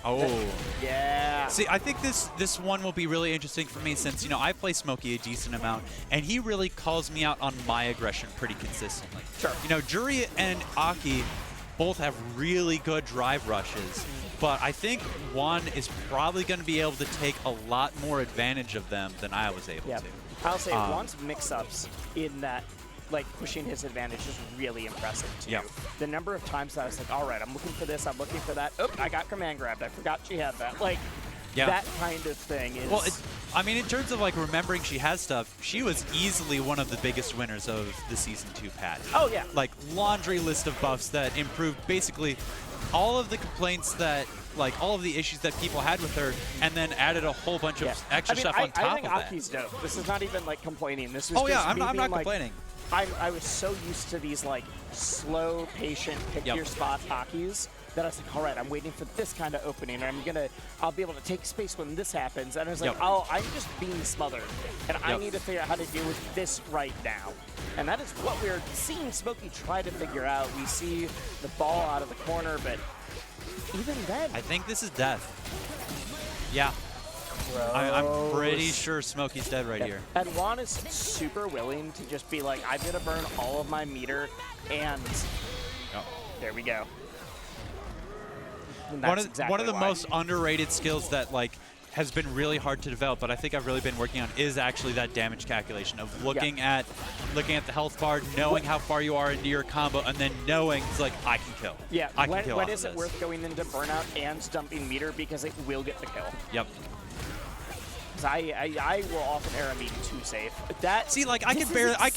Oh. Yeah. See, I think this one will be really interesting for me since, you know, I play Smokey a decent amount, and he really calls me out on my aggression pretty consistently. Sure. You know, Juri and Aki both have really good drive rushes, but I think one is probably going to be able to take a lot more advantage of them than I was able to. I'll say Juan's mix-ups in that, like, pushing his advantage is really impressive, too. Yeah. The number of times that I was like, all right, I'm looking for this, I'm looking for that. Oh, I got command grabbed. I forgot she had that. Like, that kind of thing is... Well, I mean, in terms of, like, remembering she has stuff, she was easily one of the biggest winners of the Season 2 patch. Oh, yeah. Like, laundry list of buffs that improved basically all of the complaints that, like, all of the issues that people had with her, and then added a whole bunch of extra stuff on top of that. I think Aki's dope. This is not even, like, complaining. This was I'm not complaining. I was so used to these, like, slow, patient, pick your spot Akis that I was like, all right, I'm waiting for this kind of opening, and I'll be able to take space when this happens. And I was like, I'm just being smothered, and I need to figure out how to deal with this right now. And that is what we're seeing Smokey try to figure out. We see the ball out of the corner, but even then. I think this is death. Yeah. I'm pretty sure Smokey's dead right here. And Juan is super willing to just be like, I'm going to burn all of my meter, and there we go. One of the most underrated skills that, like, has been really hard to develop, but I think I've really been working on, is actually that damage calculation of looking at the health bar, knowing how far you are into your combo, and then knowing it's like, I can kill. Yeah. I can kill. When is it worth going into burnout and dumping meter, because it will get the kill? Yep. I will often err on being too safe. See, like, I can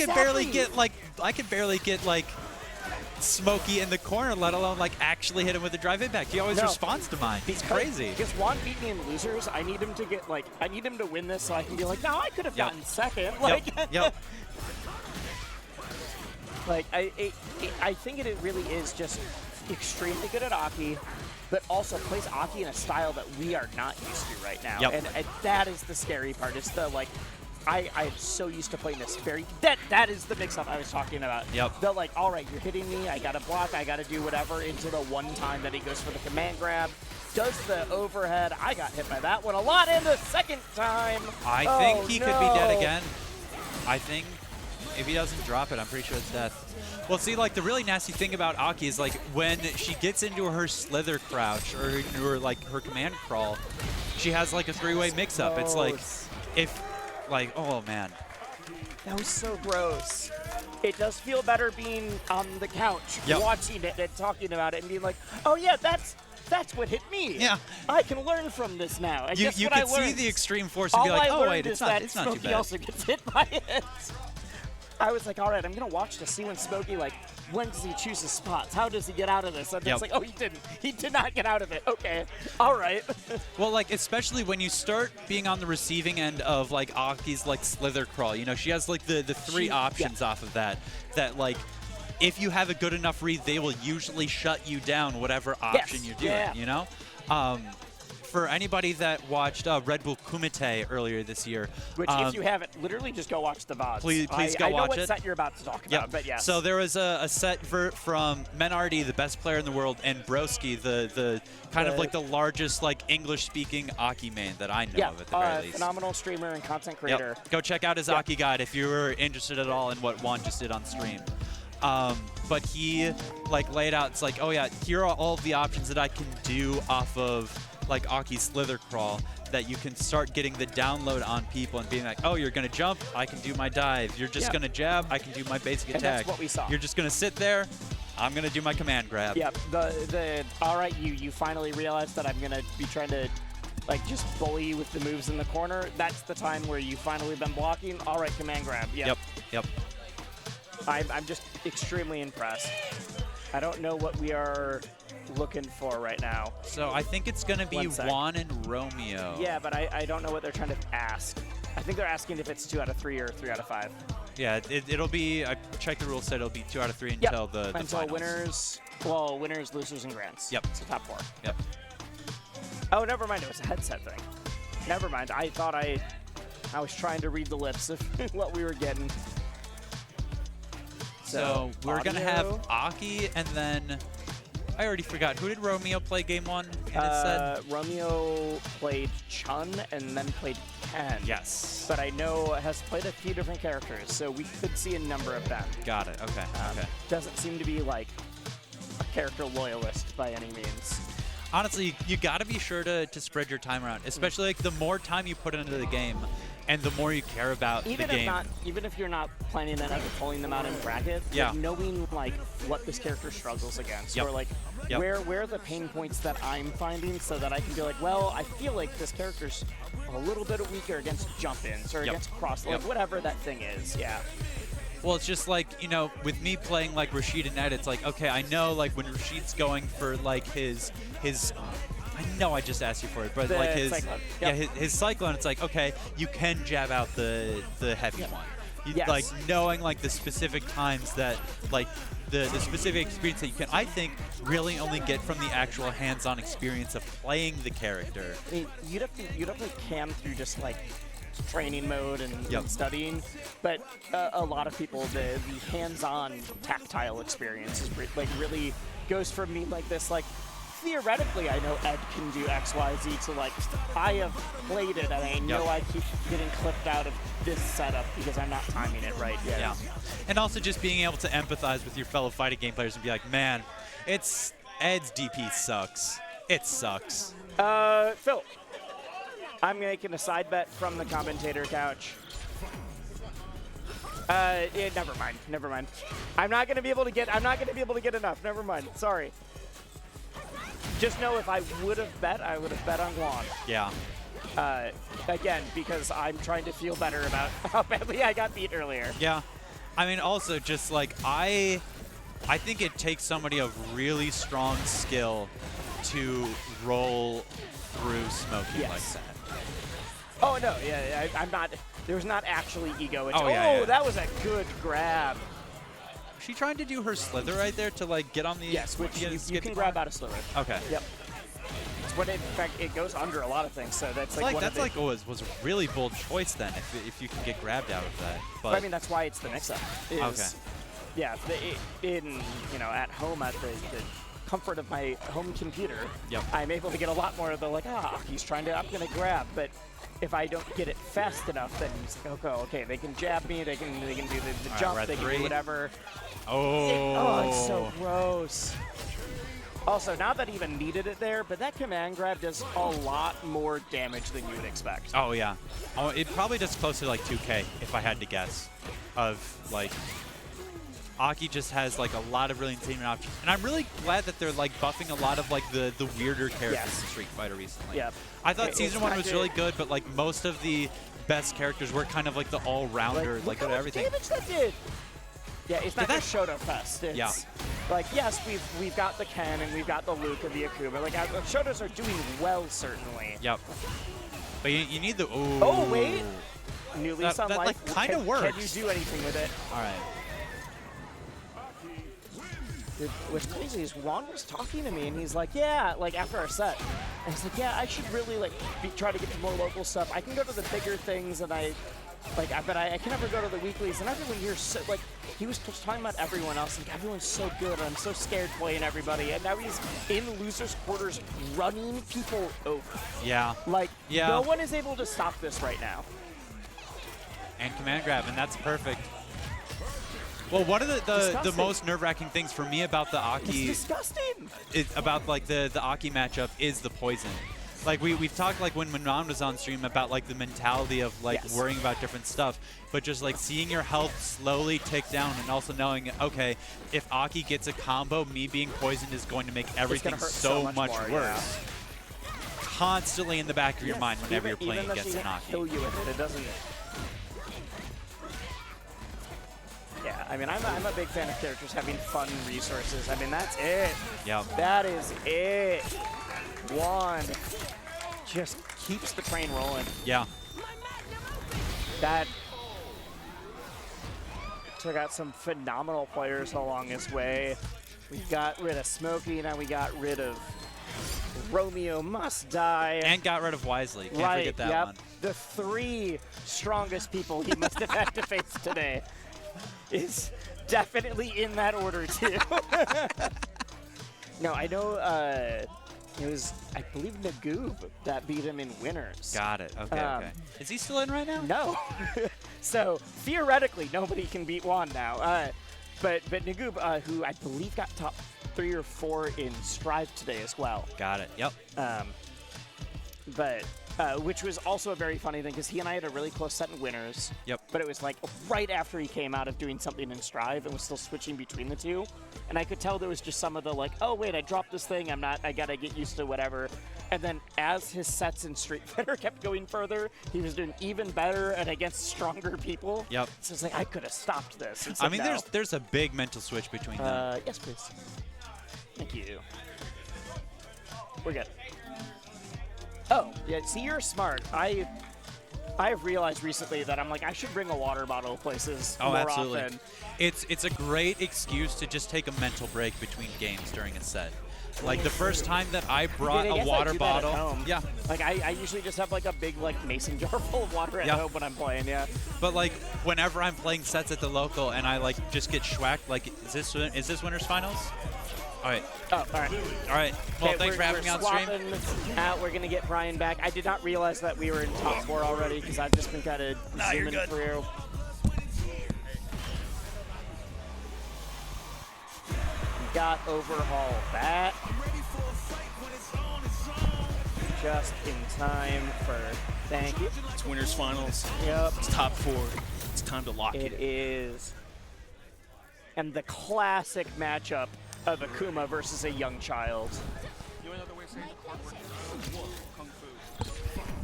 barely get like Smokey in the corner, let alone like actually hit him with a drive impact. He always responds to mine. It's crazy. Because Juan beat me in Losers, I need him to get I need him to win this so I can be like, no, I could have gotten second. Like, yep. Like, I think it really is just extremely good at Aki, but also plays Aki in a style that we are not used to right now. Yep. And that is the scary part. It's the, like, I'm so used to playing this very, that is the mix-up I was talking about. Yep. The, like, all right, you're hitting me, I got to block, I got to do whatever, into the one time that he goes for the command grab, does the overhead. I got hit by that one a lot, and the second time. I think he could be dead again. I think if he doesn't drop it, I'm pretty sure it's death. Well, see, like, the really nasty thing about Aki is, like, when she gets into her slither crouch or into her, like, her command crawl, she has, like, a three-way mix-up. It's like, if, like, oh, man. That was so gross. It does feel better being on the couch, watching it and talking about it and being like, oh, yeah, that's what hit me. Yeah. I can learn from this now. And You can see the extreme force and be like, oh, wait, it's not too bad. Also gets hit by it. I was like, all right, I'm going to watch to see when Smokey, like, when does he choose his spots? How does he get out of this? And it's like, oh, he didn't. He did not get out of it. Okay. All right. Well, like, especially when you start being on the receiving end of, like, Aki's, like, slither crawl. You know, she has, like, the three options off of that, like, if you have a good enough read, they will usually shut you down whatever option you're doing, you know? For anybody that watched Red Bull Kumite earlier this year. Which, if you haven't, literally just go watch the VODs. Please go watch it. I know what set you're about to talk about, but yes. So there was a set from Menardi, the best player in the world, and Broski, the kind of like the largest like English-speaking Aki main that I know of at the very least. Phenomenal streamer and content creator. Go check out his Aki guide if you were interested at all in what Juan just did on stream. But he like laid out, it's like, oh yeah, here are all of the options that I can do off of like Aki's slither crawl that you can start getting the download on people and being like, oh, you're going to jump, I can do my dive. You're just going to jab, I can do my basic attack. And that's what we saw. You're just going to sit there, I'm going to do my command grab. Yep. All right, you finally realized that I'm going to be trying to like just bully you with the moves in the corner. That's the time where you finally been blocking. All right, command grab. Yep. I'm just extremely impressed. I don't know what we are looking for right now. So I think it's going to be Juan and Romeo. Yeah, but I don't know what they're trying to ask. I think they're asking if it's 2 out of 3 or 3 out of 5. Yeah, it'll be, I checked the rules, said it'll be 2 out of 3 until the finals. Winners, losers, and grands. Yep. So top 4. Yep. Oh, never mind. It was a headset thing. Never mind. I thought I was trying to read the lips of what we were getting. So we're going to have Aki, and then I already forgot. Who did Romeo play game 1 in his set? Romeo played Chun and then played Ken. Yes. But I know has played a few different characters, so we could see a number of them. Got it. Okay. Doesn't seem to be like a character loyalist by any means. Honestly, you got to be sure to spread your time around, especially like the more time you put into the game and the more you care about the game. Even if you're not planning on ever pulling them out in bracket, like knowing like what this character struggles against, or like where are the pain points that I'm finding, so that I can be like, well, I feel like this character's a little bit weaker against jump-ins or against cross, like whatever that thing is. Yeah. Well, it's just like, you know, with me playing like Rashid and Ed, it's like, okay, I know like when Rashid's going for like his I know I just asked you for it, but like his Cyclone. His Cyclone, it's like, okay, you can jab out the heavy one. Like knowing like the specific times that like the specific experience that you can, I think, really only get from the actual hands-on experience of playing the character. I mean, you definitely can through just like training mode and studying, but a lot of people, the hands-on tactile experience is like really goes from me like this, like theoretically I know Ed can do X, Y, Z to like I have played it and I know I keep getting clipped out of this setup because I'm not timing it right yet. Yeah, and also just being able to empathize with your fellow fighting game players and be like, man, Ed's DP sucks. It sucks. Phil, I'm making a side bet from the commentator couch. Never mind. I'm not gonna be able to get enough. Never mind. Sorry. Just know if I would have bet, I would have bet on Guan. Yeah. Again, because I'm trying to feel better about how badly I got beat earlier. Yeah. I mean, also just like I think it takes somebody of really strong skill to roll through Smokey like that. Oh no, I'm not. There's not actually ego. It's, that was a good grab. She trying to do her slither right there to like get on the. Yes, which you can grab out of slither. Okay. Yep. That's what, in fact, it goes under a lot of things. So that's like was a really bold choice then if you can get grabbed out of that. But I mean, that's why it's the mix-up. Okay. Yeah, at home at the comfort of my home computer, I'm able to get a lot more of the like, he's I'm gonna grab, but if I don't get it fast enough, then it's like, okay, they can jab me, they can do the jump, they can do whatever. Oh, it's so gross. Also, not that I even needed it there, but that command grab does a lot more damage than you would expect. Oh, yeah. Oh, it probably does close to like 2K, if I had to guess, of like... Aki just has like a lot of really insane options, and I'm really glad that they're like buffing a lot of like the weirder characters in Street Fighter recently. Yeah. I thought Season 1 was really good, but like most of the best characters were kind of like the all-rounder, like good at everything. Look how much damage that did! Yeah, it's not just Shoto Fest. It's like, yes, we've got the Ken and we've got the Luke and the Akuma. Like, Shotos are doing well, certainly. Yep. But you need the... Ooh. Oh, wait! New lease on life. That like kind of works. Can you do anything with it? All right. What's crazy is Juan was talking to me, and he's like, yeah, like after our set, and he's like, yeah, I should really like try to get to more local stuff. I can go to the bigger things, and but I can never go to the weeklies. And everyone here, like, he was just talking about everyone else, like everyone's so good, and I'm so scared playing everybody. And now he's in losers' quarters, running people over. Yeah. Like, no one is able to stop this right now. And command grab, and that's perfect. Well, one of the most nerve-wracking things for me about the Aki, it's disgusting. About like the Aki matchup is the poison. Like we've talked like when Manon was on stream about like the mentality of like worrying about different stuff, but just like seeing your health slowly tick down and also knowing, okay, if Aki gets a combo, me being poisoned is going to make everything so much worse. Yeah. Constantly in the back of your mind whenever you're playing against an Aki. Kill you with it. It doesn't. Yeah, I mean, I'm a big fan of characters having fun resources. I mean, that's it. Yeah. That is it. Juan just keeps the train rolling. Yeah. That took out some phenomenal players along his way. We got rid of Smokey, now we got rid of Romeo Must Die. And got rid of Wisely. Can't forget that one. The 3 strongest people he must have had to face today is definitely in that order, too. No, I know it was, I believe, Nagoob that beat him in winners. Got it. Okay. Is he still in right now? No. So, theoretically, nobody can beat Juan now. But Nagoob, who I believe got top 3 or 4 in Strive today as well. Got it. Yep. Which was also a very funny thing, because he and I had a really close set in winners. Yep. But it was like right after he came out of doing something in Strive and was still switching between the two. And I could tell there was just some of the like, oh wait, I dropped this thing, I gotta get used to whatever. And then as his sets in Street Fighter kept going further, he was doing even better and against stronger people. Yep. So it's like, I could have stopped this. I mean, there's a big mental switch between them. Yes, please. Thank you. We're good. Oh, yeah, see, you're smart. I've realized recently that I'm like, I should bring a water bottle places more often. It's a great excuse to just take a mental break between games during a set. Like the first time that I brought a water bottle. Yeah. Like I usually just have like a big like mason jar full of water at home when I'm playing, But like whenever I'm playing sets at the local and I like just get schwacked, like is this winners finals? All right. Oh, all right. All right. Well, thanks for having me on stream. We're going to get Brian back. I did not realize that we were in top 4 already because I've just been kind of zooming through. Got overhaul that. Just in time for thank you. It's winners finals. Yep. It's top 4. It's time to lock it. It is. And the classic matchup of Akuma versus a young child.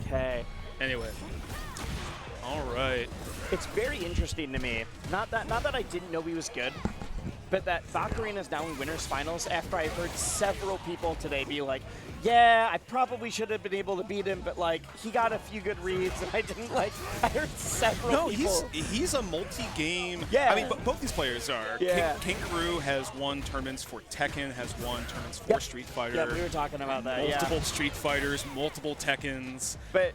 Okay. Anyway. All right. It's very interesting to me. Not that I didn't know he was good, but that Bakarina is now in winners finals after I heard several people today be like, Yeah, I probably should have been able to beat him, but like he got a few good reads, and I didn't like. I heard several people. No, he's a multi-game. Yeah. I mean, both these players are. Yeah. Khangaroo has won tournaments for Tekken, has won tournaments for Street Fighter. Yeah, we were talking about that. Multiple Street Fighters, multiple Tekkens. But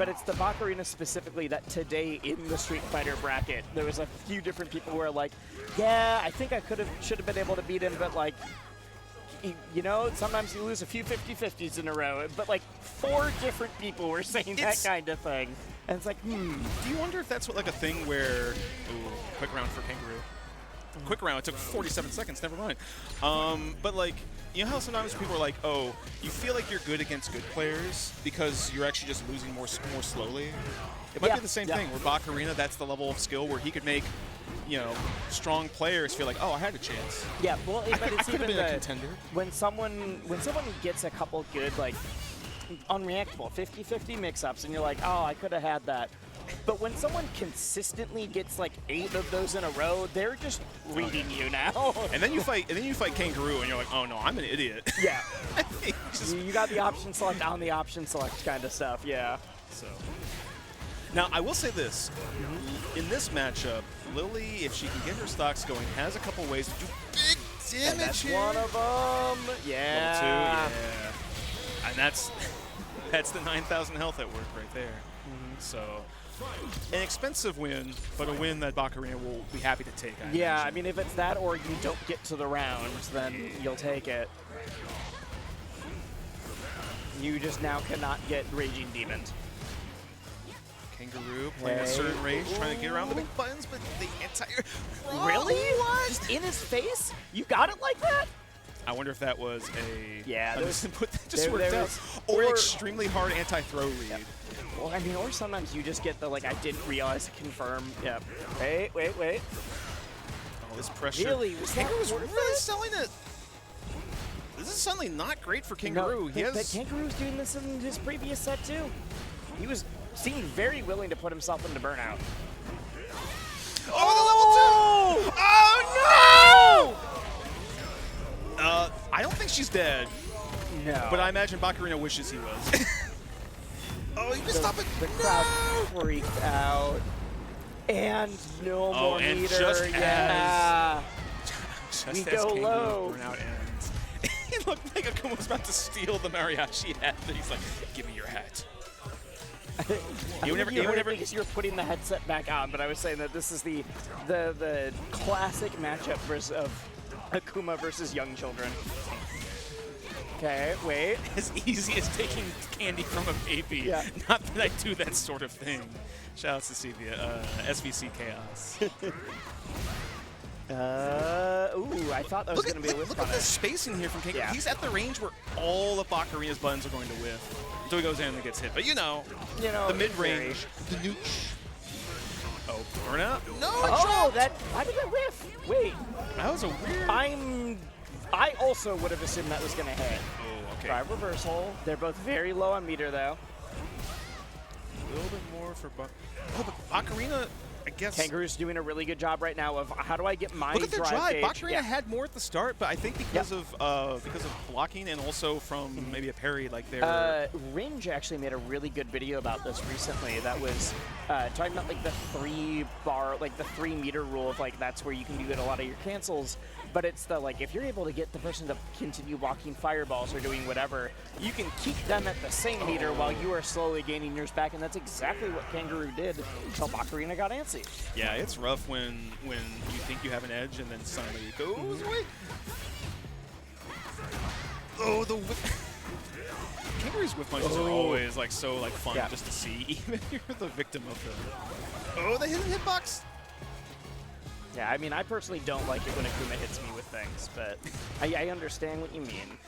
it's the Bakarina specifically that today in the Street Fighter bracket, there was a few different people who were like, yeah, I think I should have been able to beat him, but like. You know, sometimes you lose a few 50-50s in a row, but like 4 different people were saying that kind of thing. And it's like, Do you wonder if that's what, like a thing where, quick round for Khangaroo. Quick round, it took 47 seconds, never mind. But like, you know how sometimes people are like, oh, you feel like you're good against good players because you're actually just losing more slowly? It might be the same thing, where Bakarina, that's the level of skill where he could make, you know, strong players feel like, oh, I had a chance. Yeah, well, but it's even been a contender. When someone gets a couple good, like, unreactable 50-50 mix-ups, and you're like, oh, I could have had that. But when someone consistently gets like 8 of those in a row, they're just reading you now. And then you fight Khangaroo, and you're like, oh no, I'm an idiot. Yeah. You got the option select on the option select kind of stuff. Yeah. So. Now, I will say this. In this matchup, Lily, if she can get her stocks going, has a couple ways to do big damage. And that's here. one of them. Yeah. Level 2, yeah. And that's the 9,000 health at work right there. So, an expensive win, but a win that Bakarina will be happy to take. I mean, if it's that or you don't get to the rounds, then you'll take it. You just now cannot get Raging Demon. Khangaroo playing a certain range, trying to get around the big buttons, but the entire... Really? What? Just in his face? You got it like that? I wonder if that was a... Yeah, just worked out. Or extremely hard anti-throw read. Yep. Well, I mean, or sometimes you just get the, like, I didn't realize to confirm. Yep. Wait. Oh, this pressure. Really? Was that Kangaroo's really selling it. This is suddenly not great for Khangaroo. No, but Kangaroo's doing this in his previous set, too. He seemed very willing to put himself into burnout. Oh, the level 2! Oh, no! I don't think she's dead. No. But I imagine Bakarina wishes he was. Oh, you can stop it. The crowd freaked out. And no more and meter. Just we as go low. Burnout ends. He looked like Akuma was about to steal the mariachi hat. But he's like, give me your hat. You because you were putting the headset back on, but I was saying that this is the classic matchup of Akuma versus young children. Okay, wait. As easy as taking candy from a baby. Yeah. Not that I do that sort of thing. Shout out to Cevia, SVC Chaos. Ooh, I thought that was going to be a whiff. Look at the spacing here from Khangaroo. Yeah. He's at the range where all of Bakarina's buttons are going to whiff. Until he goes in and gets hit. But you know the mid-range, the nooch. Oh, burnout? No, why did that whiff? Wait. That was a weird... I also would have assumed that was going to hit. Oh, okay. Try reversal. They're both very low on meter, though. A little bit more for Oh, but Bakarina, I guess... Kangaroo's doing a really good job right now of how do I get my Look at the drive. gauge. Bakarina had more at the start, but I think because of blocking and also from maybe a parry, like their... Ringe actually made a really good video about this recently. That was talking about like the 3 meter rule of like that's where you can do a lot of your cancels. But it's the like if you're able to get the person to continue blocking fireballs or doing whatever, you can keep them at the same meter while you are slowly gaining yours back, and that's exactly what Khangaroo did until Bakarina got antsy. Yeah, it's rough when you think you have an edge and then suddenly it goes away. Oh, the whip. Kangaroo's whip punches are always like so like fun just to see, even if you're the victim of them. Oh, the hidden hitbox. Yeah, I mean, I personally don't like it when Akuma hits me with things, but I understand what you mean.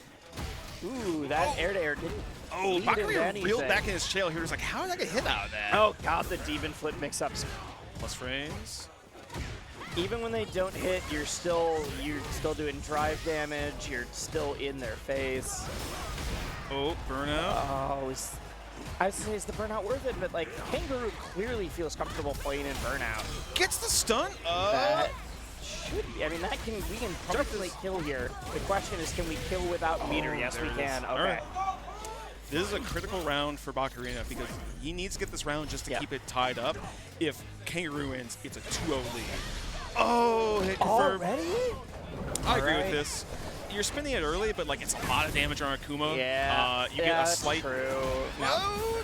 Ooh, that air-to-air didn't lead into anything. Reeled back in his tail here. He's like, how did I get hit out of that? Oh, God, the demon flip mix-ups. Plus frames. Even when they don't hit, you're still doing drive damage. You're still in their face. Oh, burnout. Oh, I would say, is the burnout worth it? But like, Khangaroo clearly feels comfortable playing in burnout. Gets the stun. That should be. I mean, we can perfectly kill here. The question is, can we kill without meter? Yes, we can. Okay. Right. This is a critical round for Bakarina because he needs to get this round just to keep it tied up. If Khangaroo wins, it's a 2-0 lead. Oh, hit confirmed. Already? I agree with this. You're spinning it early, but like it's a lot of damage on Akuma. Yeah. You get a slight. True. No.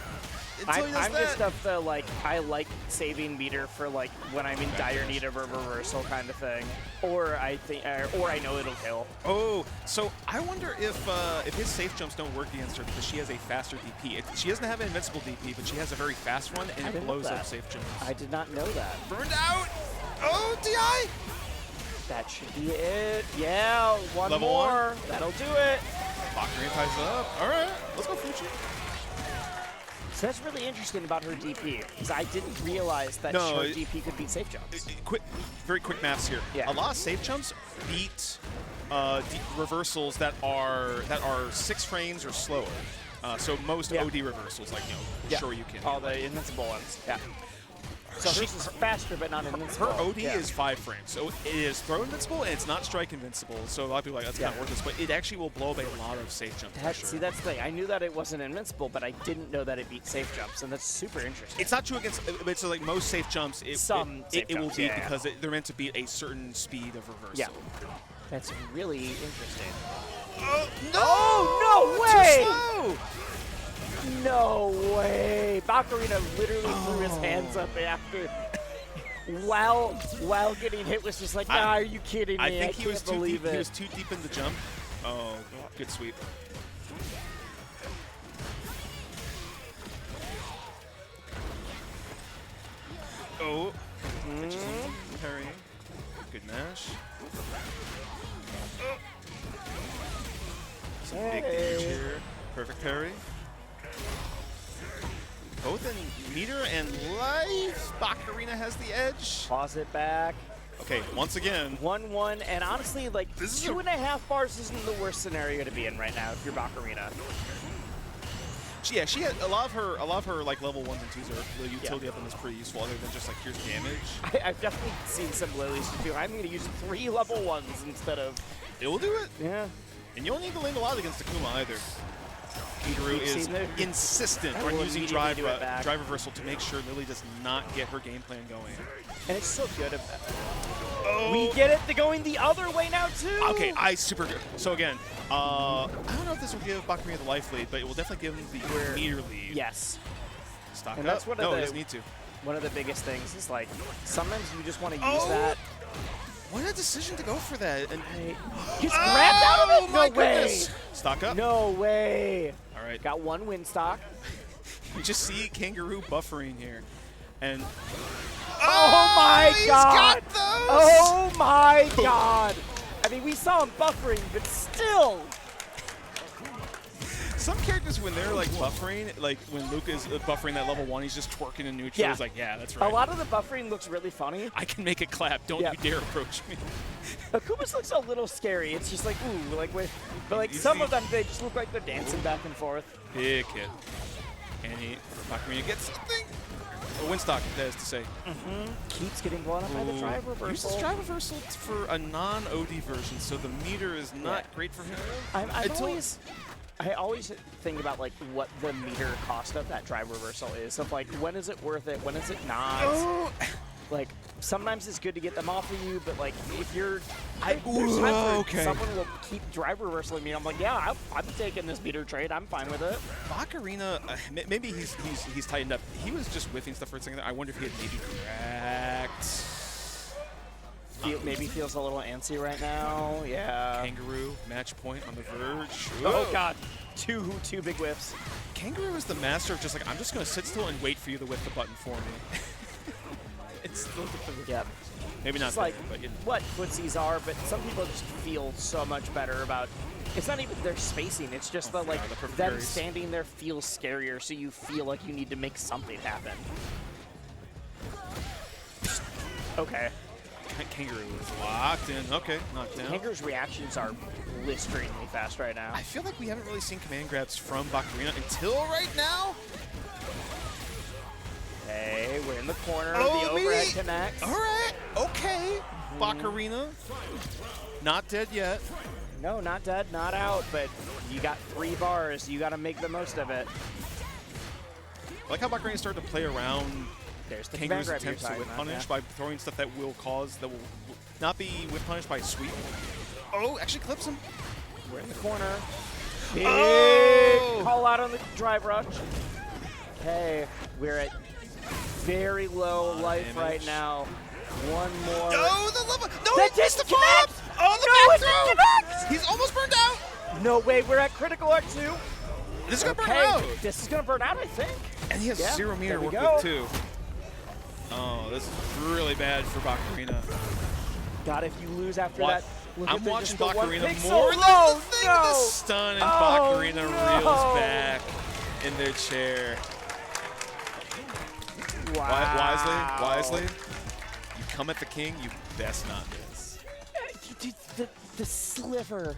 I'm just of the like I like saving meter for like when I'm in dire need of a reversal kind of thing, or I know it'll kill. Oh, so I wonder if his safe jumps don't work against her because she has a faster DP. She doesn't have an invincible DP, but she has a very fast one and it blows up safe jumps. I did not know that. Burned out. Oh, DI. That should be it. Yeah, one Level more. 1. That'll do it. Bakarina ties it up. All right, let's go Fuji. So that's really interesting about her DP, because I didn't realize that her DP could beat safe jumps. Very quick maths here. Yeah. A lot of safe jumps beat reversals that are 6 frames or slower. So most OD reversals, like sure you can. All the invincible ones. Yeah. So hers is faster, but not invincible. Her OD is 5 frames, so it is throw invincible and it's not strike invincible. So a lot of people are like, that's kind of worthless, but it actually will blow up a lot of safe jumps. See, that's the thing. I knew that it wasn't invincible, but I didn't know that it beat safe jumps, and that's super interesting. It's not true against, but so like most safe jumps, it will beat because they're meant to beat a certain speed of reversal. Yeah, that's really interesting. Oh, no! Oh, no way! Too slow! No way! Bakarina literally threw his hands up after, while getting hit, was just like, nah, are you kidding me? I think he was too deep. It. He was too deep in the jump. Oh, good sweep. Oh, parrying. Good mash. Some big damage here. Perfect parry. Both in meter and life, Bakarina has the edge. Pause it back. Okay, once again. 1-1, and honestly, like, 2.5 bars isn't the worst scenario to be in right now if you're Bakarina. Yeah, she had a lot of her like level 1s and 2s are the utility of them is pretty useful, other than just like here's damage. I've definitely seen some lilies too. I'm going to use 3 level 1s instead of. It will do it. Yeah. And you don't need to land a lot against Akuma either. Khangaroo is insistent on using drive reversal to make sure Lily does not get her game plan going. And it's so good. We get it going the other way now too. Okay, super good. So again, I don't know if this will give Bakarina the life lead, but it will definitely give him the meter lead. Yes. Stock and up. That's what no, it doesn't need to. One of the biggest things is like sometimes you just want to use that. What a decision to go for that. And he's grabbed out of it? No way. Stock up. No way. All right. Got 1 win stock. You just see Khangaroo buffering here. And oh my he's god. Got those. Oh my god. I mean, we saw him buffering, but still. Some characters, when they're like buffering, like when Luke is buffering that level 1, he's just twerking in neutral. He's like, yeah, that's right. A lot of the buffering looks really funny. I can make it clap. Don't you dare approach me. Akuma's looks a little scary. It's just like, ooh, like with, but like some of them, they just look like they're dancing back and forth. Big hit. Can he, Bakarina get something? A win stock, that is to say. Keeps getting blown up by the drive reversal. Uses drive reversal for a non-OD version, so the meter is not great for him. I always think about like what the meter cost of that drive reversal is. Of like, when is it worth it? When is it not? Oh. Like, sometimes it's good to get them off of you, but like, if you're, there's times where someone will keep drive reversaling me. I'm like, yeah, I'm taking this meter trade. I'm fine with it. Bakarina, maybe he's tightened up. He was just whiffing stuff for a second there. I wonder if he had maybe cracked. Maybe feels a little antsy right now. Yeah. Khangaroo, match point on the verge. Oh god, two big whiffs. Khangaroo is the master of just like, I'm just going to sit still and wait for you to whiff the button for me. It's maybe not like but what footsies are, but some people just feel so much better about. It's not even their spacing. It's just them standing there feels scarier, so you feel like you need to make something happen. Okay. Khangaroo is locked in. Okay, knocked down. Khangaroo's reactions are blisteringly fast right now. I feel like we haven't really seen command grabs from Bakarina until right now. Hey, we're in the corner. The overhead connects. All right. Okay. Bakarina. Not dead yet. No, not dead, not out, but You got 3 bars. You got to make the most of it. I like how Bakarina started to play around There's the Kangaroo's command grab attempts to you're whip talking punish about, by throwing stuff that will not be whip punished by sweep. Oh, actually clips him. We're in the corner. Big Oh! call out on the drive rush. Okay, we're at very low life damage. right now. One more. Oh, the lava! No, That he missed the didn't fob! connect! Oh, the No, back it didn't throw! connect! He's almost burned out! No way, we're at critical R2. This is gonna burn Okay, out! this is gonna burn out, I think. And he has Yeah, 0 meter there we work go. with too. Oh, this is really bad for Bakarina. God, if you lose after What? that, look I'm at the- watching just the one Bakarina pixel. more than No, the thing. no. The stun, and Oh, Bakarina no. reels back in their chair. Wow. Wisely. You come at the king, you best not miss. Dude, the sliver.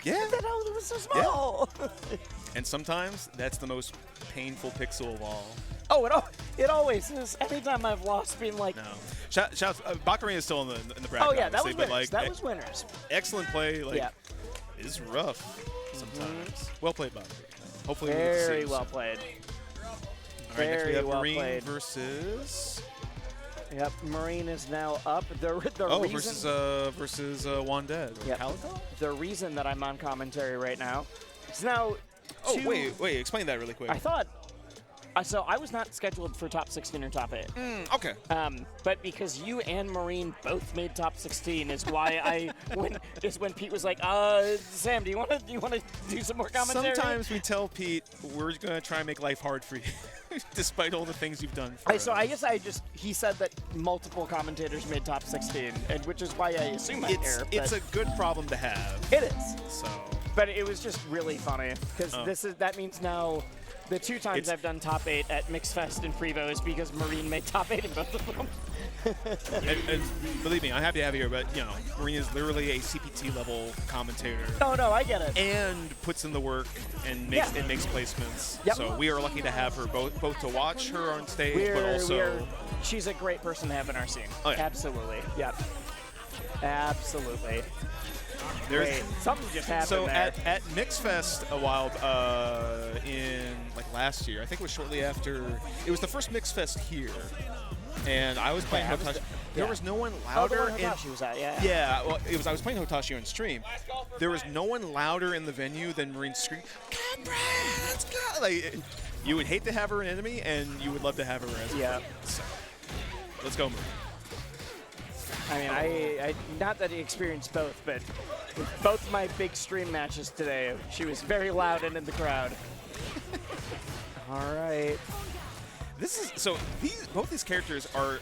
Yeah. That was so small. And sometimes that's the most painful pixel of all. Oh, it always is. Anytime I've lost, being like, No. Shouts. Bakarina is still in the bracket. oh yeah, that obviously, was winners. but like, That was winners. excellent play. Like, Yeah. is rough sometimes. Well played, Bakarina. Hopefully we get to see Very you well soon. played. All right, next we Very have well Marine played. versus. Yep, Marine is now up. The reason versus juandead. Yep. Calico? the reason that I'm on commentary right now is now. Oh two- wait, explain that really quick. I thought. So I was not scheduled for top 16 or top 8. Okay. But because you and Marine both made top 16 is why when Pete was like, Sam, do you want to do some more commentary? Sometimes we tell Pete we're gonna try and make life hard for you, despite all the things you've done. For So us. I guess he said that multiple commentators made top 16, and which is why I assume I'm here. It's but a good problem to have. it is. So But it was just really funny because that means now the 2 times It's- I've done top 8 at Mixfest and PrEVO is because Marine made top 8 in both of them. and believe me, I'm happy to have you here. But Marine is literally a CPT level commentator. Oh no, I get it. And puts in the work and makes Yeah. makes placements. Yep. So we are lucky to have her both to watch her on stage, but also she's a great person to have in our scene. Oh, yeah. Absolutely. Yep. Absolutely. there's Wait, something just happened so there. at Mixfest a while in like last year, I think it was shortly after. It was the first Mixfest here, and I was playing Yeah, I was Hotashi. the- There yeah. was no one the louder. one Hitachi was at, yeah. Yeah, well, I was playing Hotashi on stream. There was no one louder in the venue than Marine's scream. Come, Brad, let's go! Like, you would hate to have her an enemy, and you would love to have her as a Yeah. friend. So, let's go, Marine. I mean, I not that I experienced both, but with both my big stream matches today, she was very loud and in the crowd. All right. This is so. Both these characters are.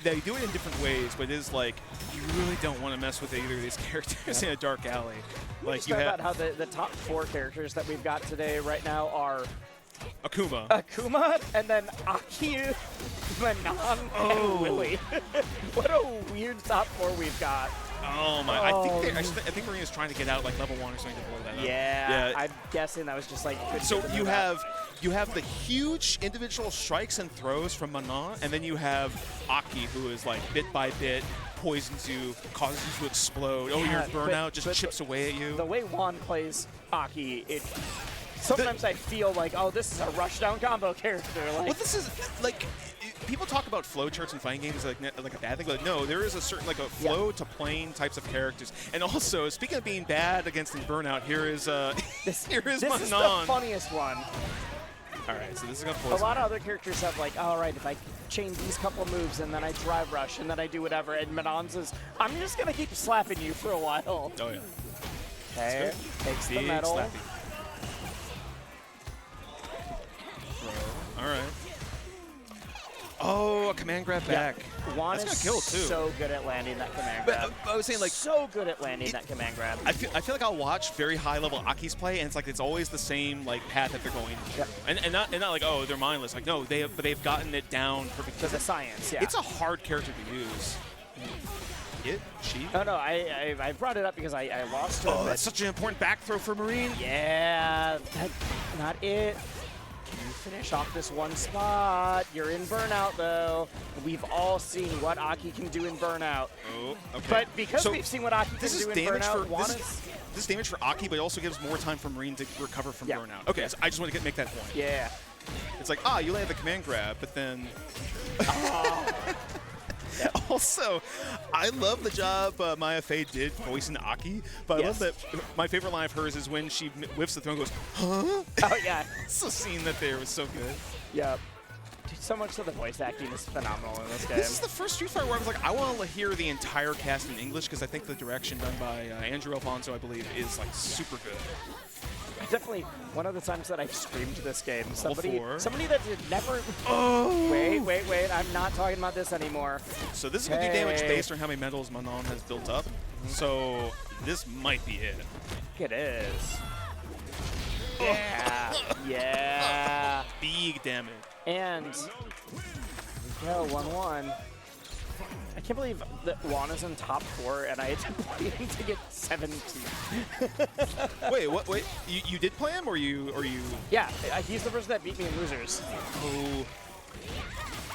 They do it in different ways, but it is like you really don't want to mess with either of these characters in a dark alley. Like Just you talk have about how the top 4 characters that we've got today right now are Akuma. Akuma and then Aki, Manon, and Willie. What a weird top 4 we've got. Oh my! I think Marine is trying to get out like level 1 or something to blow that up. Yeah, I'm guessing that was just like. So you have the huge individual strikes and throws from Manon, and then you have Aki, who is like bit by bit poisons you, causes you to explode. Oh, Yeah, your burnout just but chips away at you. The way Juan plays Aki, sometimes I feel like, oh, this is a rushdown combo character. Like, Well, this is like people talk about flowcharts in fighting games like a bad thing, but no, there is a certain like a flow to playing types of characters. And also, speaking of being bad against the burnout, here is this Manon. is the funniest one. All right, so this is gonna A poison. lot of other characters have like, all right, if I chain these couple moves and then I drive rush and then I do whatever, and Manon says, I'm just gonna keep slapping you for a while. Oh yeah. Okay, takes the Big metal. slappy. All right. Oh, a command grab back. Juan That's is gonna kill too. so good at landing that command But grab. I was saying like so good at landing that command grab. I feel like I'll watch very high level Aki's play, and it's always the same like path that they're going through, and not like oh they're mindless. Like no, they've gotten it down perfectly. To the science, yeah. It's a hard character to use. She. Oh no, I brought it up because I lost to him. Oh, but that's such an important back throw for Marine. yeah, not it. finish off this one spot. You're in Burnout, though. We've all seen what Aki can do in Burnout. Oh, okay. But because we've seen what Aki can do in Burnout, this is damage for Aki, but it also gives more time for Marine to recover from Burnout. Okay, so I just want to make that point. Yeah. It's like, you land the command grab, but then... Also, I love the job Maya Fey did voicing Aki, but I love that my favorite line of hers is when she whiffs the throne and goes, huh? Oh, yeah. So seeing that there was so good. Yep. Dude, so much of the voice acting is phenomenal in this game. This is the first Street Fighter where I was like, I want to hear the entire cast in English because I think the direction done by Andrew Alfonso, I believe, is like super good. Definitely one of the times that I've streamed this game. Somebody that did never. Oh! Wait. I'm not talking about this anymore. So this is going to do damage based on how many medals Manon has built up. So this might be it. It is. Yeah. Yeah. Big damage. And we go 1-1. I can't believe that Juan is in top 4 and I had to play him to get 17. Wait, what? Wait, you did play him, or you? Yeah, he's the person that beat me in losers. Oh.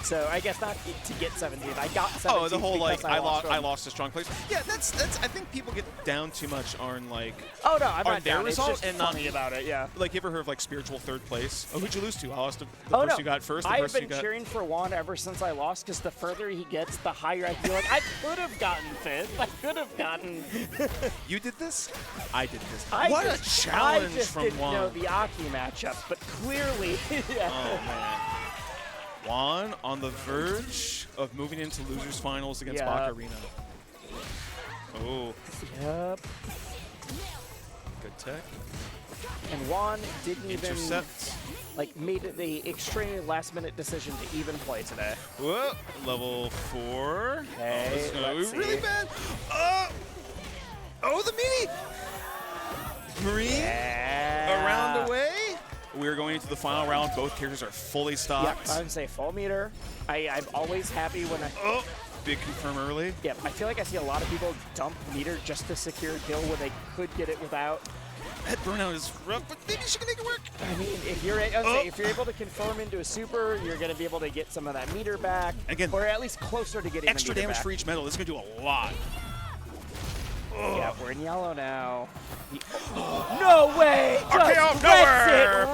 So I guess not to get 17. I got 17. Oh, the whole like I lost a strong place. Yeah, that's. I think people get down too much on like. Oh no, I'm not their down. result It's just and funny about it. Yeah. Like, you ever heard of like spiritual third place? Oh, who'd you lose to? I lost to the Oh, person no. you got first. The I've person been you got. cheering for Juan ever since I lost because the further he gets, the higher I feel like I could have gotten fifth. I could have gotten. You did this? I did this. What a challenge I just from didn't Juan. know the Aki matchup, but clearly. Yeah. Oh man. Juan on the verge of moving into losers finals against Bakarina. Oh. Yep. Good tech. And Juan didn't Intercept. even made the extremely last-minute decision to even play today. Whoa. Level 4. Okay, This is gonna be let's really see. bad. Oh, the mini. Marine. Yeah. A round away. We're going into the final round. Both characters are fully stocked. Yep, I would say full meter. I'm always happy when I... Oh, big confirm early. Yep, I feel like I see a lot of people dump meter just to secure a kill when they could get it without. That burnout is rough, but maybe she can make it work. I mean, if you're able to confirm into a super, you're going to be able to get some of that meter back. Again, or at least closer to getting extra the meter damage back. for each medal. This is going to do a lot. Yeah, we're in yellow now. No way! RKO out of nowhere!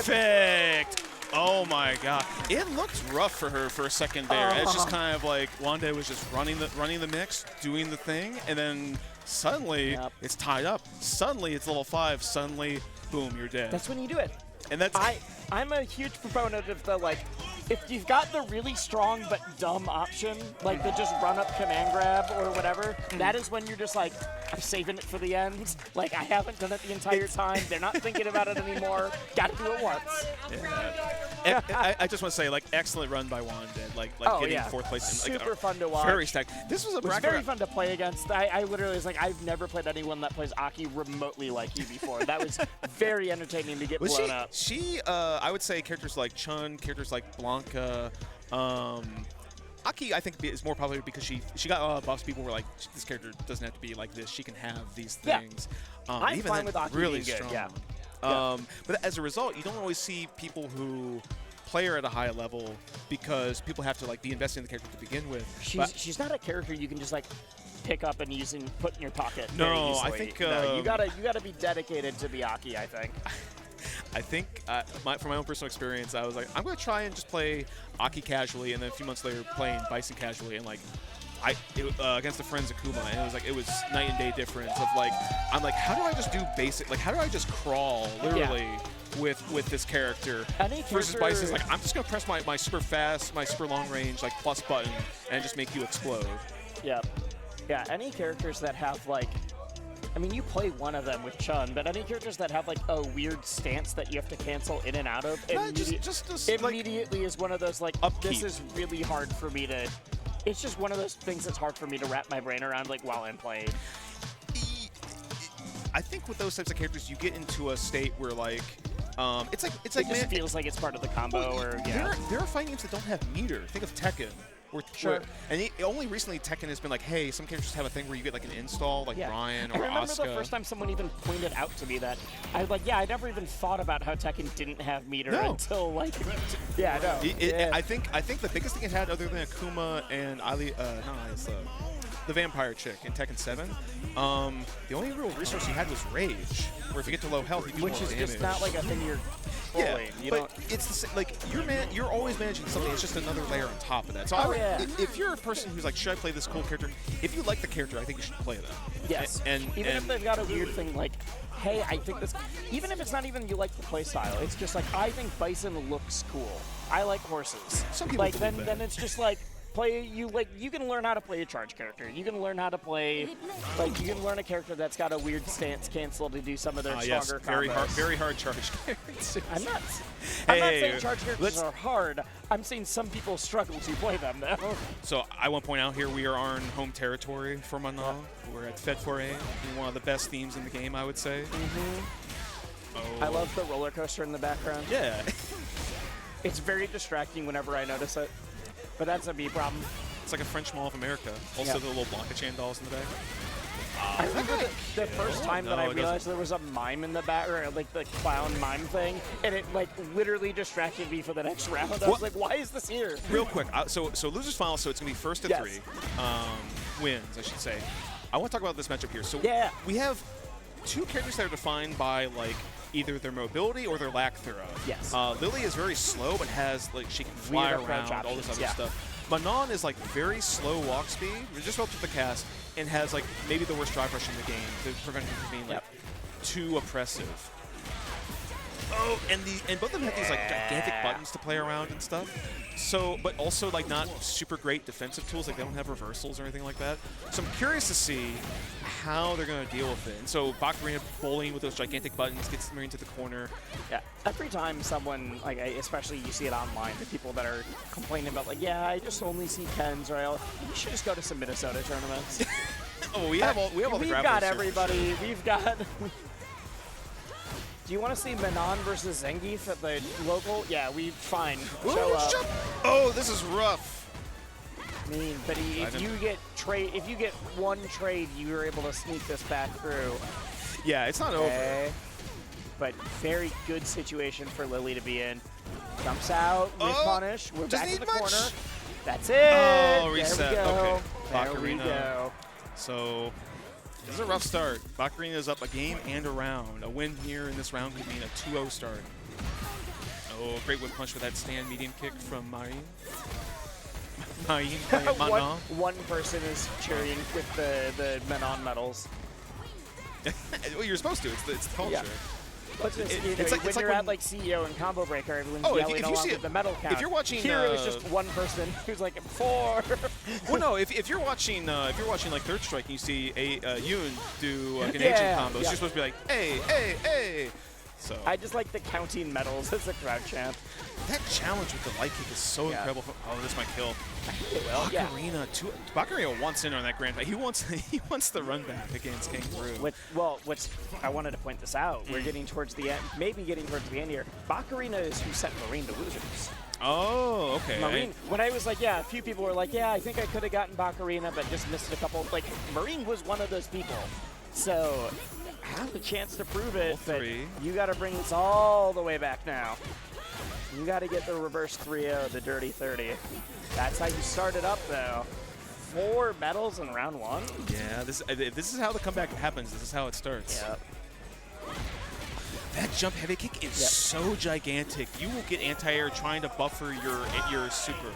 Perfect! Oh my god. It looked rough for her for a second there. It's just kind of like juandead was just running the mix, doing the thing, and then suddenly it's tied up. Suddenly it's level 5. Suddenly, boom, you're dead. That's when you do it. And that's I'm a huge proponent of the if you've got the really strong but dumb option, like the just run up command grab or whatever, that is when you're just like, I'm saving it for the end. Like, I haven't done it the entire time. They're not thinking about it anymore. Got to do it once. Yeah. I just want to say, excellent run by juandead. Getting fourth place. Super fun to watch. Very stacked. This was a bracket. Very fun to play against. I literally was like, I've never played anyone that plays Aki remotely like you before. That was very entertaining to get blown up. I would say characters like Chun, characters like Blanka, Aki, I think, is more popular because she got buffs. People were like, this character doesn't have to be like this. She can have these things. I'm even fine with Aki really being strong. good. Yeah. But as a result, you don't always see people who play her at a high level because people have to be invested in the character to begin with. She's not a character you can just pick up and use and put in your pocket. No, very easily. I think you gotta be dedicated to the Aki, I think. I think, from my own personal experience, I was like, I'm going to try and just play Aki casually, and then a few months later playing Bison casually, and against the friends Akuma, and it was night and day difference of I'm like, how do I just do basic, how do I just crawl, literally, with this character? Versus Bison's I'm just going to press my super fast, my super long range, plus button, and just make you explode. Yeah. Yeah, any characters that have, I mean, you play one of them with Chun, but any characters that have a weird stance that you have to cancel in and out of, immediately is one of those this is really hard for me to. It's just one of those things that's hard for me to wrap my brain around while I'm playing. I think with those types of characters, you get into a state where it just feels like it's part of the combo. There are fighting games that don't have meter. Think of Tekken. Sure. And only recently Tekken has been like, hey, some characters have a thing where you get like an install, like Brian or I remember Asuka. the first time someone even pointed out to me that. I was like, yeah, I never even thought about how Tekken didn't have meter until like, yeah, I know. I think the biggest thing it had, other than Akuma and the vampire chick in Tekken 7, the only real resource you had was Rage, where if you get to low health, you do more damage. Which is just not like a thing you're pulling. But it's the same, like you're always managing something. It's just another layer on top of that. So if you're a person who's like, should I play this cool character? If you like the character, I think you should play them. Yes. And even if they've got a weird thing like, hey, I think this. Even if it's not even you like the play style, it's just like I think Bison looks cool. I like horses. Some people then it's just like. You can learn how to play a charge character. You can learn how to play, you can learn a character that's got a weird stance cancel to do some of their stronger combos. Very hard charge characters. I'm not saying charge characters are hard. I'm saying some people struggle to play them, though. So I want to point out here, we are on home territory for Manon. We're at Fed 4A, one of the best themes in the game, I would say. I love the roller coaster in the background. Yeah. It's very distracting whenever I notice it. But that's a me problem. It's like a French Mall of America. Also, the little Blanka dolls in the back. I remember the first time that I realized there was a mime in the back, or like the clown mime thing, and it like literally distracted me for the next round. I was like, why is this here? Real quick, so losers final, so it's gonna be first to 3 wins, I should say. I want to talk about this matchup here. So we have 2 characters that are defined by like either their mobility or their lack thereof. Yes. Lily is very slow, but has like she can fly around, all this other stuff. Manon is like very slow walk speed, just relative to the cast, and has like maybe the worst drive rush in the game to prevent him from being like too oppressive. Oh, and both of them have these like gigantic buttons to play around and stuff. So, but also like not super great defensive tools. Like they don't have reversals or anything like that. So I'm curious to see how they're going to deal with it. And so Bakarina bowling with those gigantic buttons gets Marine to the corner. Yeah, every time someone, like especially you see it online, the people that are complaining about like, yeah, I just only see Kens, or you should just go to some Minnesota tournaments. We have all the graphics. We've got everybody. We've got. Do you want to see Manon versus Zangief at the local? Yeah, fine. Show up. Oh, this is rough. I mean, but if you get one trade, you were able to sneak this back through. Yeah, it's not over. But very good situation for Lily to be in. Jumps out with punish. We're back in the corner. That's it. Oh, reset. There we go. Okay. There we go. So this is a rough start. Bakarina is up a game and a round. A win here in this round could mean a 2-0 start. Oh, great whip punch with that stand medium kick from Manon. One person is cheering with the Manon medals. Well, you're supposed to. It's the culture. Yeah. When you're at like CEO and Combo Breaker, everyone's yelling along with the medal count. If you're watching, here it was just one person who's like 4. Well, no. If you're watching like Third Strike and you see Yoon do an agent combo, you're supposed to be like, hey. So I just like the counting medals as a crowd chant. That challenge with the light kick is so incredible. Oh, this might kill. Bakarina, Bakarina wants in on that grand. He wants the run back against Khangaroo. I wanted to point this out. We're getting towards the end, maybe getting towards the end here. Bakarina is who sent Marine to losers. Oh, okay. Marine, when I was like, a few people were like, I think I could have gotten Bakarina, but just missed a couple. Like, Marine was one of those people. So, have a chance to prove it, but you got to bring this all the way back now. You got to get the reverse 3-0, the dirty 30. That's how you start it up, though. 4 medals in round 1. Yeah, this is how the comeback happens. This is how it starts. Yep. That jump heavy kick is so gigantic. You will get anti-air trying to buffer your super.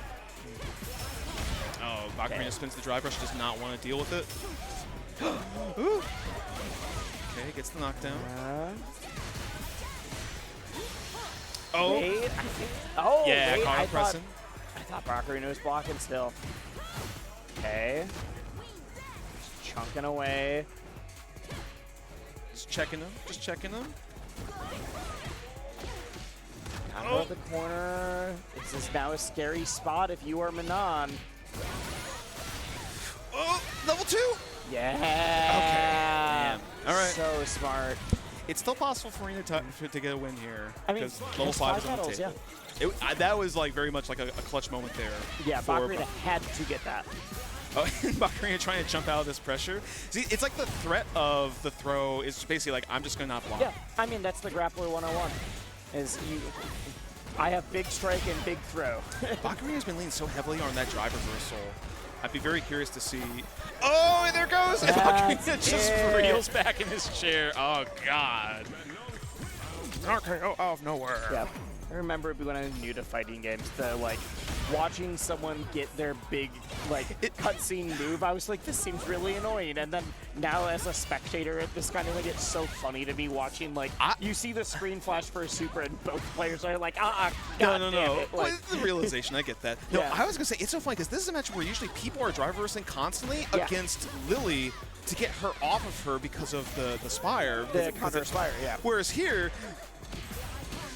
Oh, Bakarina spins the drive rush. Does not want to deal with it. Ooh. Okay, gets the knockdown. Wait, I thought Bakarina was blocking still. Okay. Just chunking away. Just checking him. Out of the corner. This is now a scary spot if you are Manon. Oh, level 2. Yeah. Okay. Damn. All right. So smart. It's still possible for Marina to get a win here. I mean, because level 5 is on the medals, table. yeah. That was like very much like a clutch moment there. Yeah, Bakarina had to get that. Oh, Bakarina trying to jump out of this pressure. See, it's like the threat of the throw is basically like, I'm just going to not block. Yeah, I mean, that's the Grappler 101. I have big strike and big throw. Bakarina's been leaning so heavily on that drive reversal. I'd be very curious to see. Oh, and there goes! And Bakarina just reels back in his chair. Oh, God. RKO out of nowhere. Yeah. I remember when I was new to fighting games, watching someone get their big, cutscene move, I was like, this seems really annoying. And then now as a spectator, this kind of it's so funny to be watching, you see the screen flash for a super and both players are like, God damn it. Well, it's the realization, I get that. No, I was going to say, it's so funny because this is a match where usually people are drive reversing constantly against Lily to get her off of her because of the Spire. The counter Spire, yeah. Whereas here,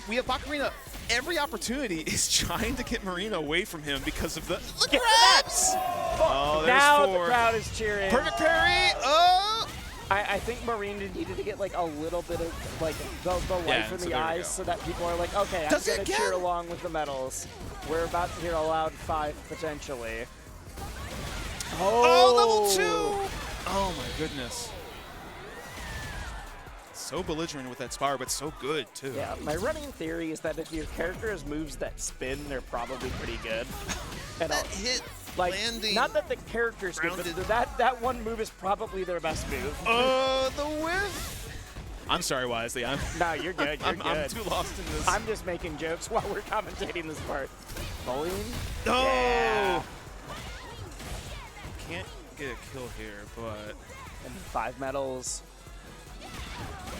we have Bakarina. Every opportunity is trying to get Marina away from him because of the grabs. Oh, there's now 4. The crowd is cheering. Perfect parry. Oh. I think Marina needed to get a little bit of the life in the eyes so that people are like, okay, I'm gonna cheer along with the medals. We're about to hear a loud 5 potentially. Oh, level 2. Oh my goodness. So belligerent with that Spire, but so good, too. Yeah, my running theory is that if your character has moves that spin, they're probably pretty good. And that hit landing. Not that the character's good, but that one move is probably their best move. The whiff. I'm sorry, Wisely. No, you're good. You're good. I'm too lost in this. I'm just making jokes while we're commentating this part. Bowling? No! Yeah. Can't get a kill here, but... And 5 medals.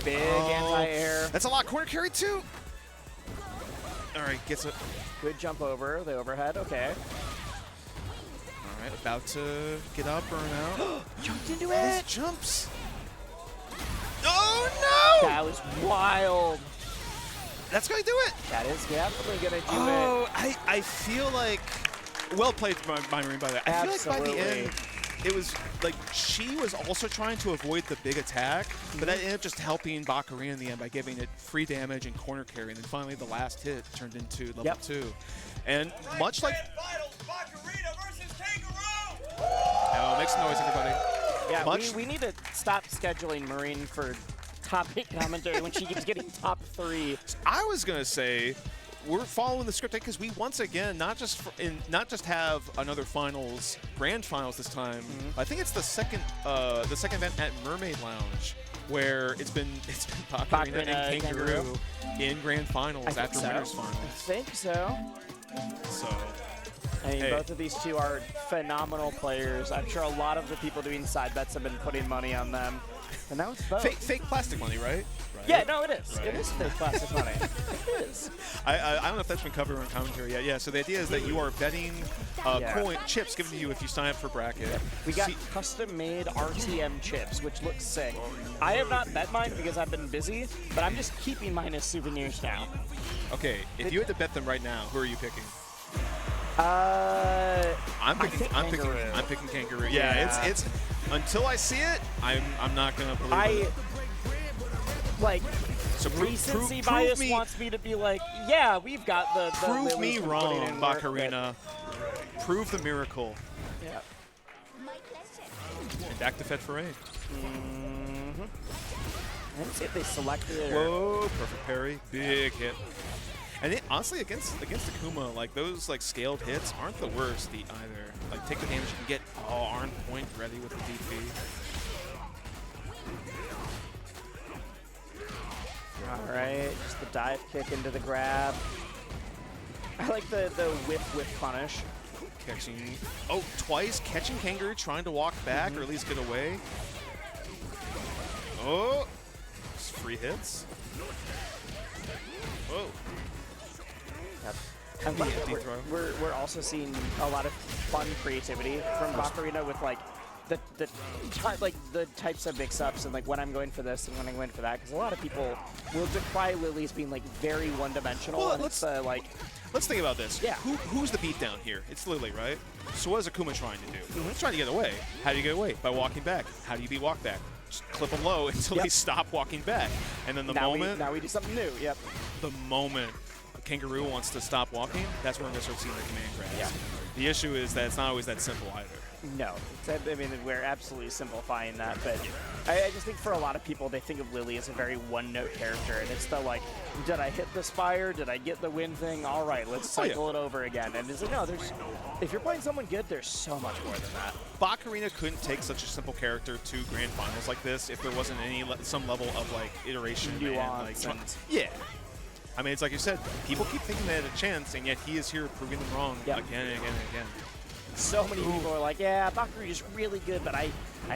Big anti-air. That's a lot. Corner carry, too. All right, gets a... Good jump over the overhead. Okay. All right, about to get up, burn out. Jumped into it. Jumps. Oh, no! That was wild. That's going to do it. That is definitely going to do it. Oh, I feel like... Well played by Marine, by that. I feel like by the end... It was like she was also trying to avoid the big attack, but that ended up just helping Bakarina in the end by giving it free damage and corner carry. And then finally the last hit turned into level 2. And much like... Bakarina versus Khangaroo! No, make some noise, everybody. Yeah, we need to stop scheduling Marine for top 8 commentary when she keeps getting top 3. I was going to say... We're following the script because we once again not just have another finals, grand finals this time. I think it's the second event at Mermaid Lounge where it's been Bakarina and Khangaroo in grand finals after winners finals. I think so. So. I mean, both of these two are phenomenal players. I'm sure a lot of the people doing side bets have been putting money on them. And that was both. Fake plastic money, right? Yeah, no, it is. Right. It is fake plastic money. It is. I don't know if that's been covered on commentary yet. Yeah, so the idea is that you are betting chips given to you if you sign up for bracket. Yeah. We got custom-made RTM chips, which looks sick. I have not bet mine because I've been busy, but I'm just keeping mine as souvenirs now. Okay, if you had to bet them right now, who are you picking? I'm picking Khangaroo. Yeah, it's until I see it, I'm not gonna believe it. So recency bias wants me to be like, yeah, we've got the prove me wrong, Bakarina. Prove the miracle. Yeah. And back to Fed Foray. I didn't see if they selected it. Whoa, perfect parry, big hit. And honestly, against Akuma, like those scaled hits aren't the worst either. Like take the damage you can get on point, ready with the DP. All right, just the dive kick into the grab. I like the whiff punish. Catching, twice catching Khangaroo, trying to walk back or at least get away. Oh, just free hits. Whoa. And we're also seeing a lot of fun creativity from Bakarina with the types of mix-ups and when I'm going for this and when I'm going for that, because a lot of people will decry Lily's being very one-dimensional. Well, and let's think about this. Yeah. Who's the beatdown here? It's Lily, right? So what is Akuma trying to do? He's trying to get away. How do you get away? By walking back. How do you beat walk back? just clip them low until they stop walking back. And then now we do something new. Yep. The moment Khangaroo wants to stop walking, that's when we're going to start seeing the command grabs. Yeah. The issue is that it's not always that simple either. No, I mean, we're absolutely simplifying that, but I just think for a lot of people, they think of Lily as a very one-note character, and it's the like, did I hit the spire? Did I get the win thing? All right, let's cycle it over again. And it's like, no, if you're playing someone good, there's so much more than that. Bakarina couldn't take such a simple character to grand finals like this if there wasn't some level of like iteration, nuance, and yeah. I mean, it's like you said, people keep thinking they had a chance, and yet he is here proving them wrong again and again and again. So many people are like, yeah, Bakarina's really good, but I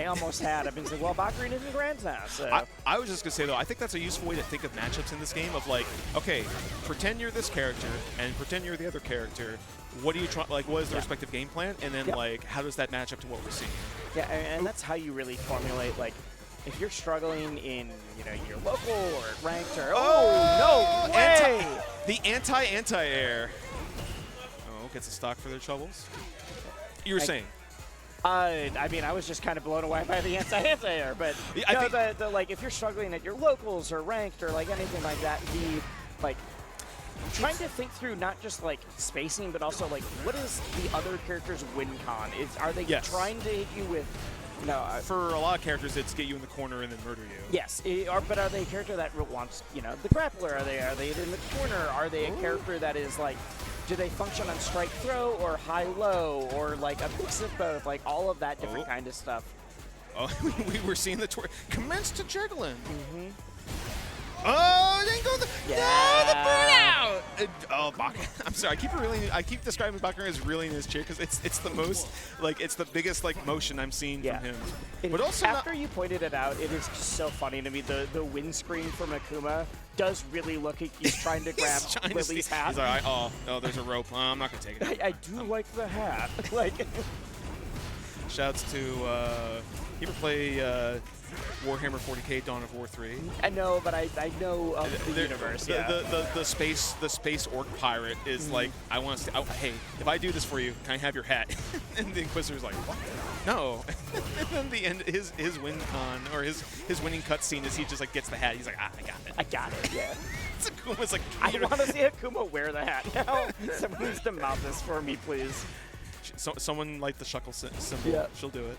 almost had. I've been saying, well, Bakarina's in Grand now. So. I was just going to say, though, I think that's a useful way to think of matchups in this game of like, okay, pretend you're this character and pretend you're the other character. What do you try? Like, what is the respective game plan? And then, like, how does that match up to what we're seeing? Yeah, and that's how you really formulate, like, if you're struggling in, your local or ranked or, no way! The anti-air. Oh, gets a stock for their shovels. You were saying? I mean, I was just kind of blown away by the anti-air, but like, if you're struggling at your locals or ranked or like anything like that, trying to think through not just like spacing, but also like, what is the other character's win con? Are they trying to hit you with? No, for a lot of characters, it's get you in the corner and then murder you. Yes, but are they a character that wants, the grappler? Are they in the corner? Are they a character that is like, do they function on strike throw or high low or like a mix of both? Like all of that different kind of stuff. Oh, we were seeing the commence to jiggling. Oh, didn't go the burnout. Oh, I'm sorry. I keep describing Bakarina as reeling his chair because it's the most it's the biggest motion I'm seeing from him. But also after you pointed it out, it is just so funny to me. The windscreen from Akuma does really look like he's trying to grab Lily's hat. He's like, oh, there's a rope. I'm not gonna take it. I do like the hat. Shouts to you ever play Warhammer 40K Dawn of War 3? I know, but I know of the universe. The space orc pirate is like, I want to. Hey, if I do this for you, can I have your hat? And the Inquisitor's like, what? No. And then the end, his win con or his winning cutscene is he just like gets the hat. He's like, I got it. I got it. Yeah. Akuma's like, I want to see Akuma wear the hat now. Someone needs to mount this for me, please. Someone like the shuckle symbol. Yeah. She'll do it.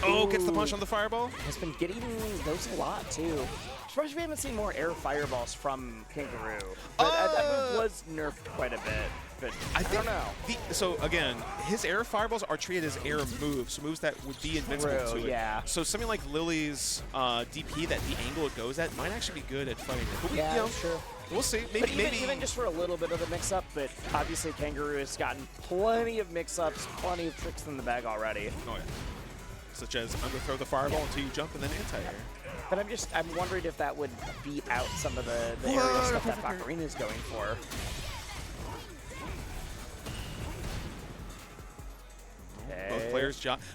Oh, gets the punch on the fireball. Has been getting those a lot too. Surprised we haven't seen more air fireballs from Khangaroo. But that move was nerfed quite a bit. But I don't know. So again, his air fireballs are treated as air moves, moves that would be invincible to it. Yeah. So something like Lily's DP, that the angle it goes at, might actually be good at fighting it. But sure. We'll see. Maybe even just for a little bit of the mix-up, but obviously Khangaroo has gotten plenty of mix-ups, plenty of tricks in the bag already. Oh yeah. Such as underthrow the fireball until you jump and then anti-air. But I'm wondering if that would beat out some of the aerial stuff that Bakarina is going for.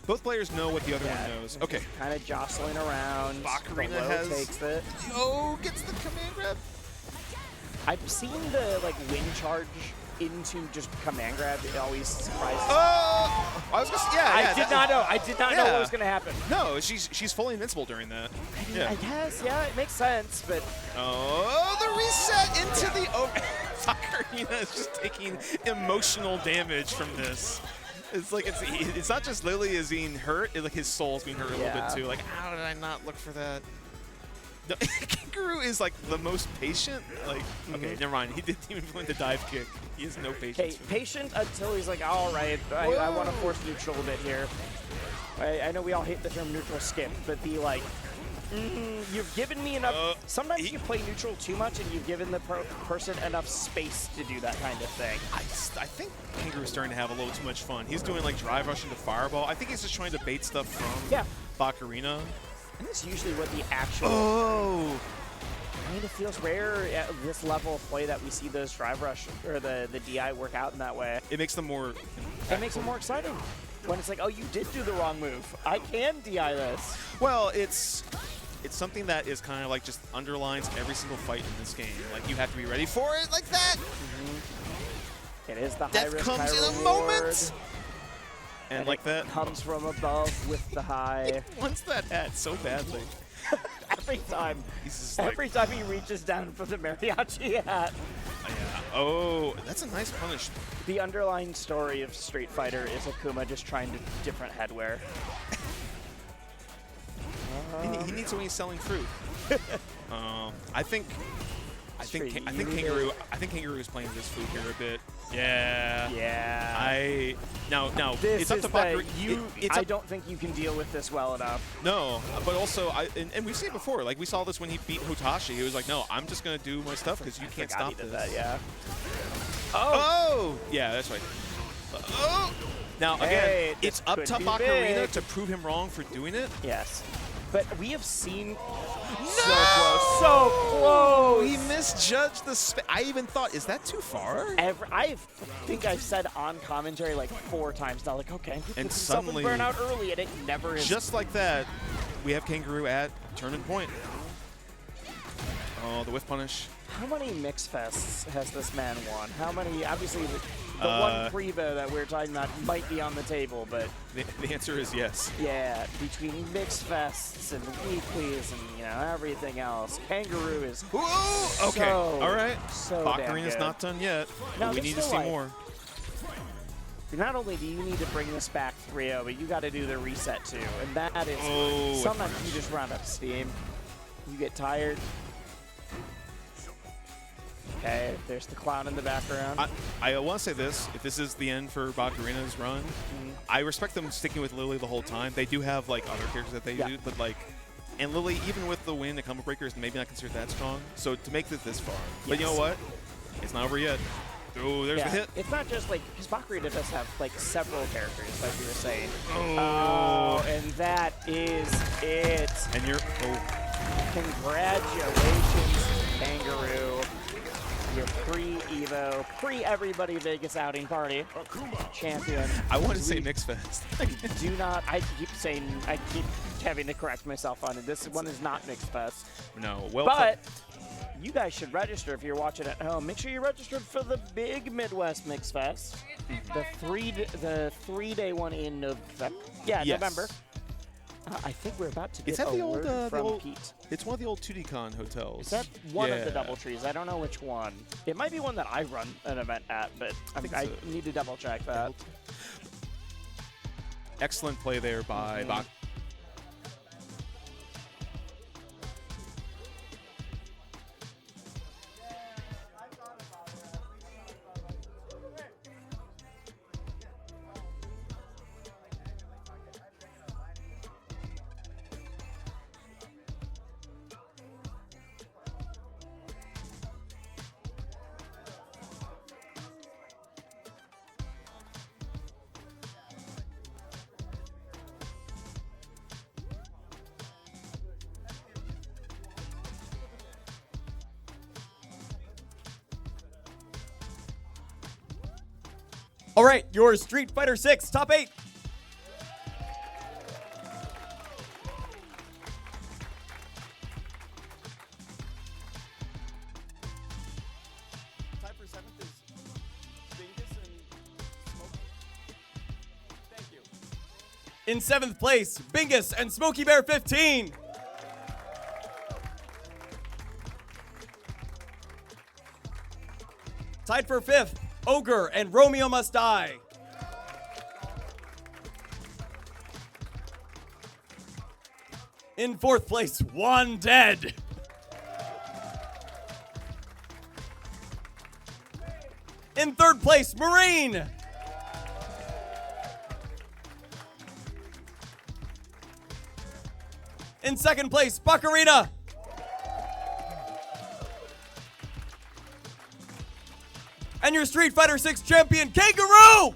Both players know what the other one knows. Okay. Kind of jostling around. Bakarina takes it. Gets the command grab. I've seen the wind charge into just command grab. It always surprises me. I was gonna say, I did not know. I did not know what was gonna happen. No, she's fully invincible during that. I guess, it makes sense, but the reset into the Bakarina is just taking emotional damage from this. It's like it's not just Lily is being hurt, it's like his soul's being hurt a little bit too. Like, how did I not look for that? No, Khangaroo is like the most patient. Like, okay, never mind. He didn't even win the dive kick. He has no patience. Okay, patient until he's like, all right, I want to force neutral a bit here. I know we all hate the term neutral skip, but the you've given me enough. Sometimes you play neutral too much, and you've given the person enough space to do that kind of thing. I think Khangaroo's starting to have a little too much fun. He's doing like drive rush into fireball. I think he's just trying to bait stuff from Bakarina. And that's usually what the actual kind of feels rare at this level of play that we see those drive rush or the DI work out in that way. It makes them more. It makes them more exciting. When it's like, oh, you did do the wrong move. I can DI this. Well, it's something that is kind of like just underlines every single fight in this game. Like, you have to be ready for it like that. It is the high Death risk, comes high in reward. a moment. And like that. Comes from above with the high. He wants that hat so badly. Every time. Like, Every time he reaches down for the mariachi hat. Yeah. Oh, that's a nice punish. The underlying story of Street Fighter is Akuma just trying to different headwear. He needs to when he's selling fruit. I think Kangaroo is playing this food here a bit. Yeah. Yeah. Now This it's up is to Bakarina. I don't think you can deal with this well enough. No, but also and we've seen it before. Like we saw this when he beat Hotashi. He was like, "No, I'm just gonna do my stuff because you can't stop this." That, yeah. Oh, yeah, that's right. Oh. Now again, it's up to Bakarina to prove him wrong for doing it. Yes. But we have seen so close. He misjudged the I even thought, is that too far? I think I've said on commentary like 4 times now, like, okay, and suddenly burn out early, and it never is. Just like that, we have Kangaroo at tournament point. Oh, the whiff punish. How many Mixfests has this man won? How many? Obviously, the one PrEVO that we're talking about might be on the table, but the answer is yes. Yeah, between Mixfests and weeklies and everything else, Khangaroo is. Whoa! Okay, all right. So Bakarina's not done yet. But we need to see more. Not only do you need to bring this back 3-0, but you got to do the reset too, and that is sometimes you just run out of steam. You get tired. Okay, there's the clown in the background. I want to say this. If this is the end for Bakarina's run, I respect them sticking with Lily the whole time. They do have, like, other characters that they do, but, like, and Lily, even with the win, the combo breaker is maybe not considered that strong. So to make this far. But you know what? It's not over yet. Oh, there's the hit. It's not just, like, because Bakarina does have, like, several characters, like you were saying. Oh, and that is it. And you're, Congratulations, Khangaroo. Your pre-EVO, pre-everybody Vegas outing party Akuma champion. I want to say Mixfest. Do not. I keep having to correct myself on it. This one is not Mixfest. No. Well, but you guys should register if you're watching at home. Make sure you're registered for the big Midwest Mixfest, the 3-day one in November. Yeah, yes. November. I think we're about to get that a word from Pete. It's one of the old 2D-Con hotels. Is that one of the DoubleTrees? I don't know which one. It might be one that I run an event at, but I need to double check that. Excellent play there by Bak. All right, your Street Fighter 6 top 8. Tied for 7th is Bingus and Smokey. Thank you. In 7th place, Bingus and Smokey Bear 15. Tied for 5th, Ogre and Romeo Must Die. In 4th place, juandead. In 3rd place, Marine. In 2nd place, Bakarina. And your Street Fighter 6 champion, Khangaroo!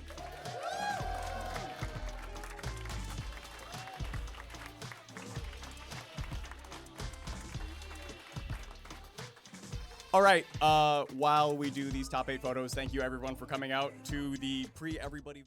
All right, while we do these top 8 photos, thank you everyone for coming out to the pre-everybody